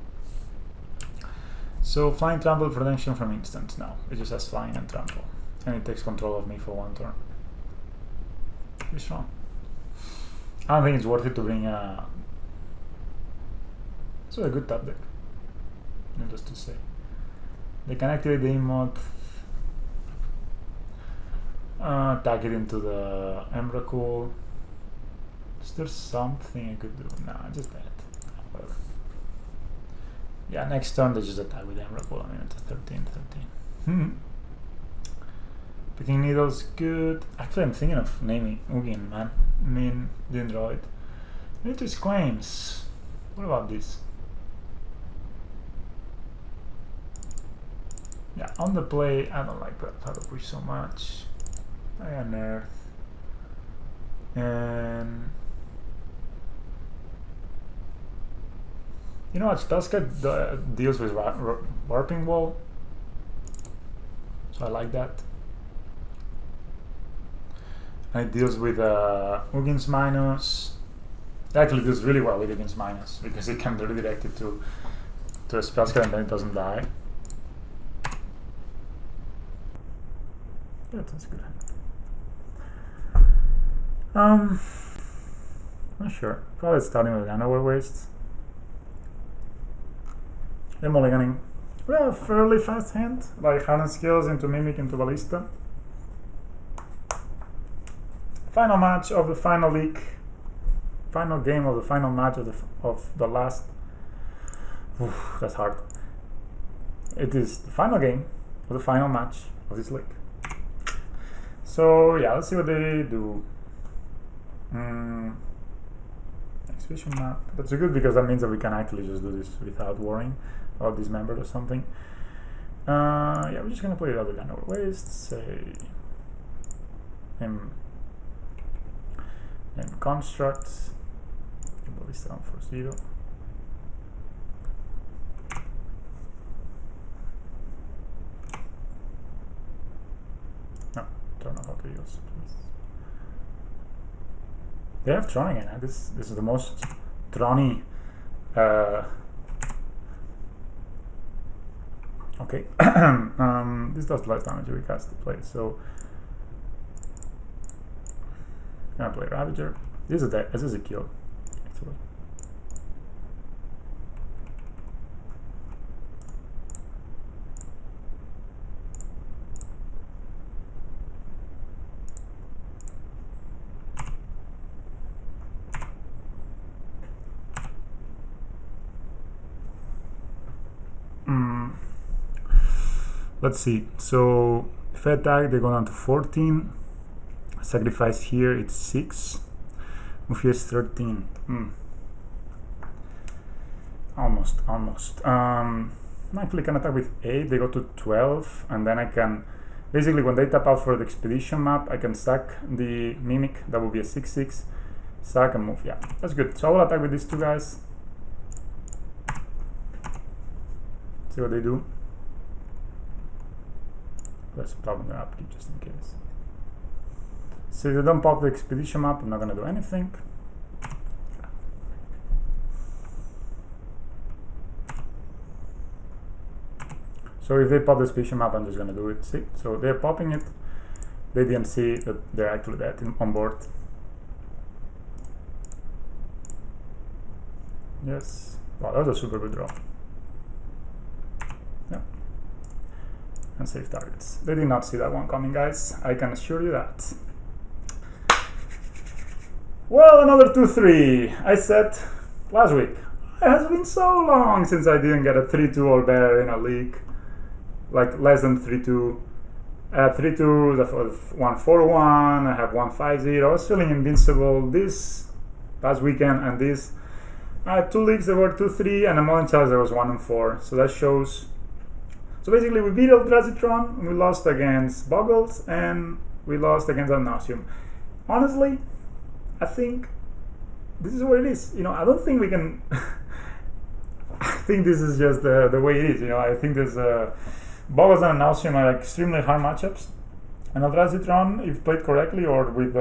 So flying, trample, protection from instants now. It just has flying and trample. And it takes control of me for 1 turn. Pretty strong. I don't think it's worth it to bring a... It's a good top deck. Needless to say. They can activate the Immod. Tag it into the Emrakul. Is there something I could do? Nah, just that. Whatever. Yeah, next turn they just attack with Emrakul. I mean, it's a 13. Picking Needles, good. Actually, I'm thinking of naming Ugin, man. I mean, the Android. Nature's Claims. What about this? Yeah, on the play, I don't like Shadow Push so much. I unearth. And you know what? Tuska deals with Warping Wall. So I like that. And it deals with Ugin's Minus. It actually deals really well with Ugin's Minus because it can redirect it to a spell skill and then it doesn't die. Yeah, that's a good hand. Not sure. Probably starting with Underwear Waste. Then mulliganing. We have a fairly fast hand, like Hardened Scales into Mimic into Ballista. Final match of the final league. Final game of the final match of the last. Oof, that's hard. It is the final game of the final match of this league. So yeah, let's see what they do. Exhibition map. That's good because that means that we can actually just do this without worrying about dismembered or something. Yeah, we're just gonna play it out with Underwear Waste. Say him constructs. Ballista down for 0. Don't know how to use it. They have Tron again. This is the most Tron-y. Okay. This does less damage if we cast the play. So I'm gonna play Ravager. This is a kill, actually. Let's see. So if I attack, they go down to 14. Sacrifice here, it's 6. Move here is 13. Almost. Actually can attack with 8. They go to 12, and then I can basically when they tap out for the expedition map, I can sack the Mimic. That will be a 6/6. Sack and move. Yeah, that's good. So I will attack with these two guys. See what they do. Let's probably gonna upkeep just in case. So if you don't pop the expedition map, I'm not gonna do anything. So if they pop the expedition map, I'm just gonna do it. See, so they're popping it. They didn't see that they're actually dead on board. Yes. Wow, that was a super good draw. Yeah. And save targets. They did not see that one coming, guys. I can assure you that. Well, another 2-3. I said last week, it has been so long since I didn't get a 3-2 or better in a league. Like less than 3-2. I had 3-2, 1-4-1, I have 1-5-0. I was feeling invincible this past weekend and this. I had 2 leagues that were 2-3 and a modern challenge that was 1-4. So that shows. So basically we beat Eldrazi Tron, we lost against Bogles, and we lost against nauseum. Honestly, I think this is what it is. You know, I don't think we can. I think this is just the way it is. You know, I think there's Bogles and nauseum are extremely hard matchups. And Eldrazi Tron, if played correctly or with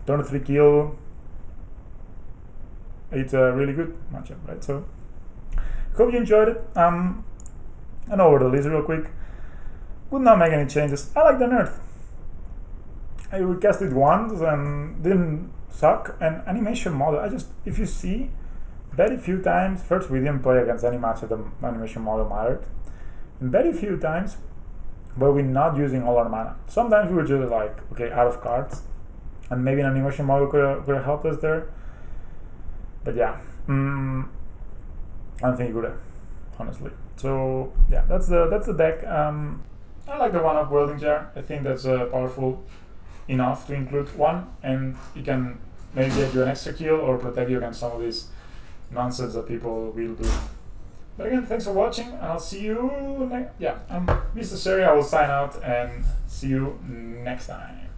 turn 3 kill, it's a really good matchup, right? So, hope you enjoyed it. And over the list real quick. Would not make any changes. I like the Nerf. I recast it once and didn't suck. And animation model, if you see, very few times, first we didn't play against any match that the animation model mattered. And very few times were we not using all our mana. Sometimes we were just like, okay, out of cards. And maybe an animation model could have helped us there. But yeah, I don't think it would have, honestly. So yeah, that's the deck. I like the one-off Welding Jar. I think that's powerful enough to include one, and it can maybe get you an extra kill or protect you against some of this nonsense that people will do. But again, thanks for watching, and I'll see you next. Yeah, I'm Mr. Seri. I will sign out and see you next time.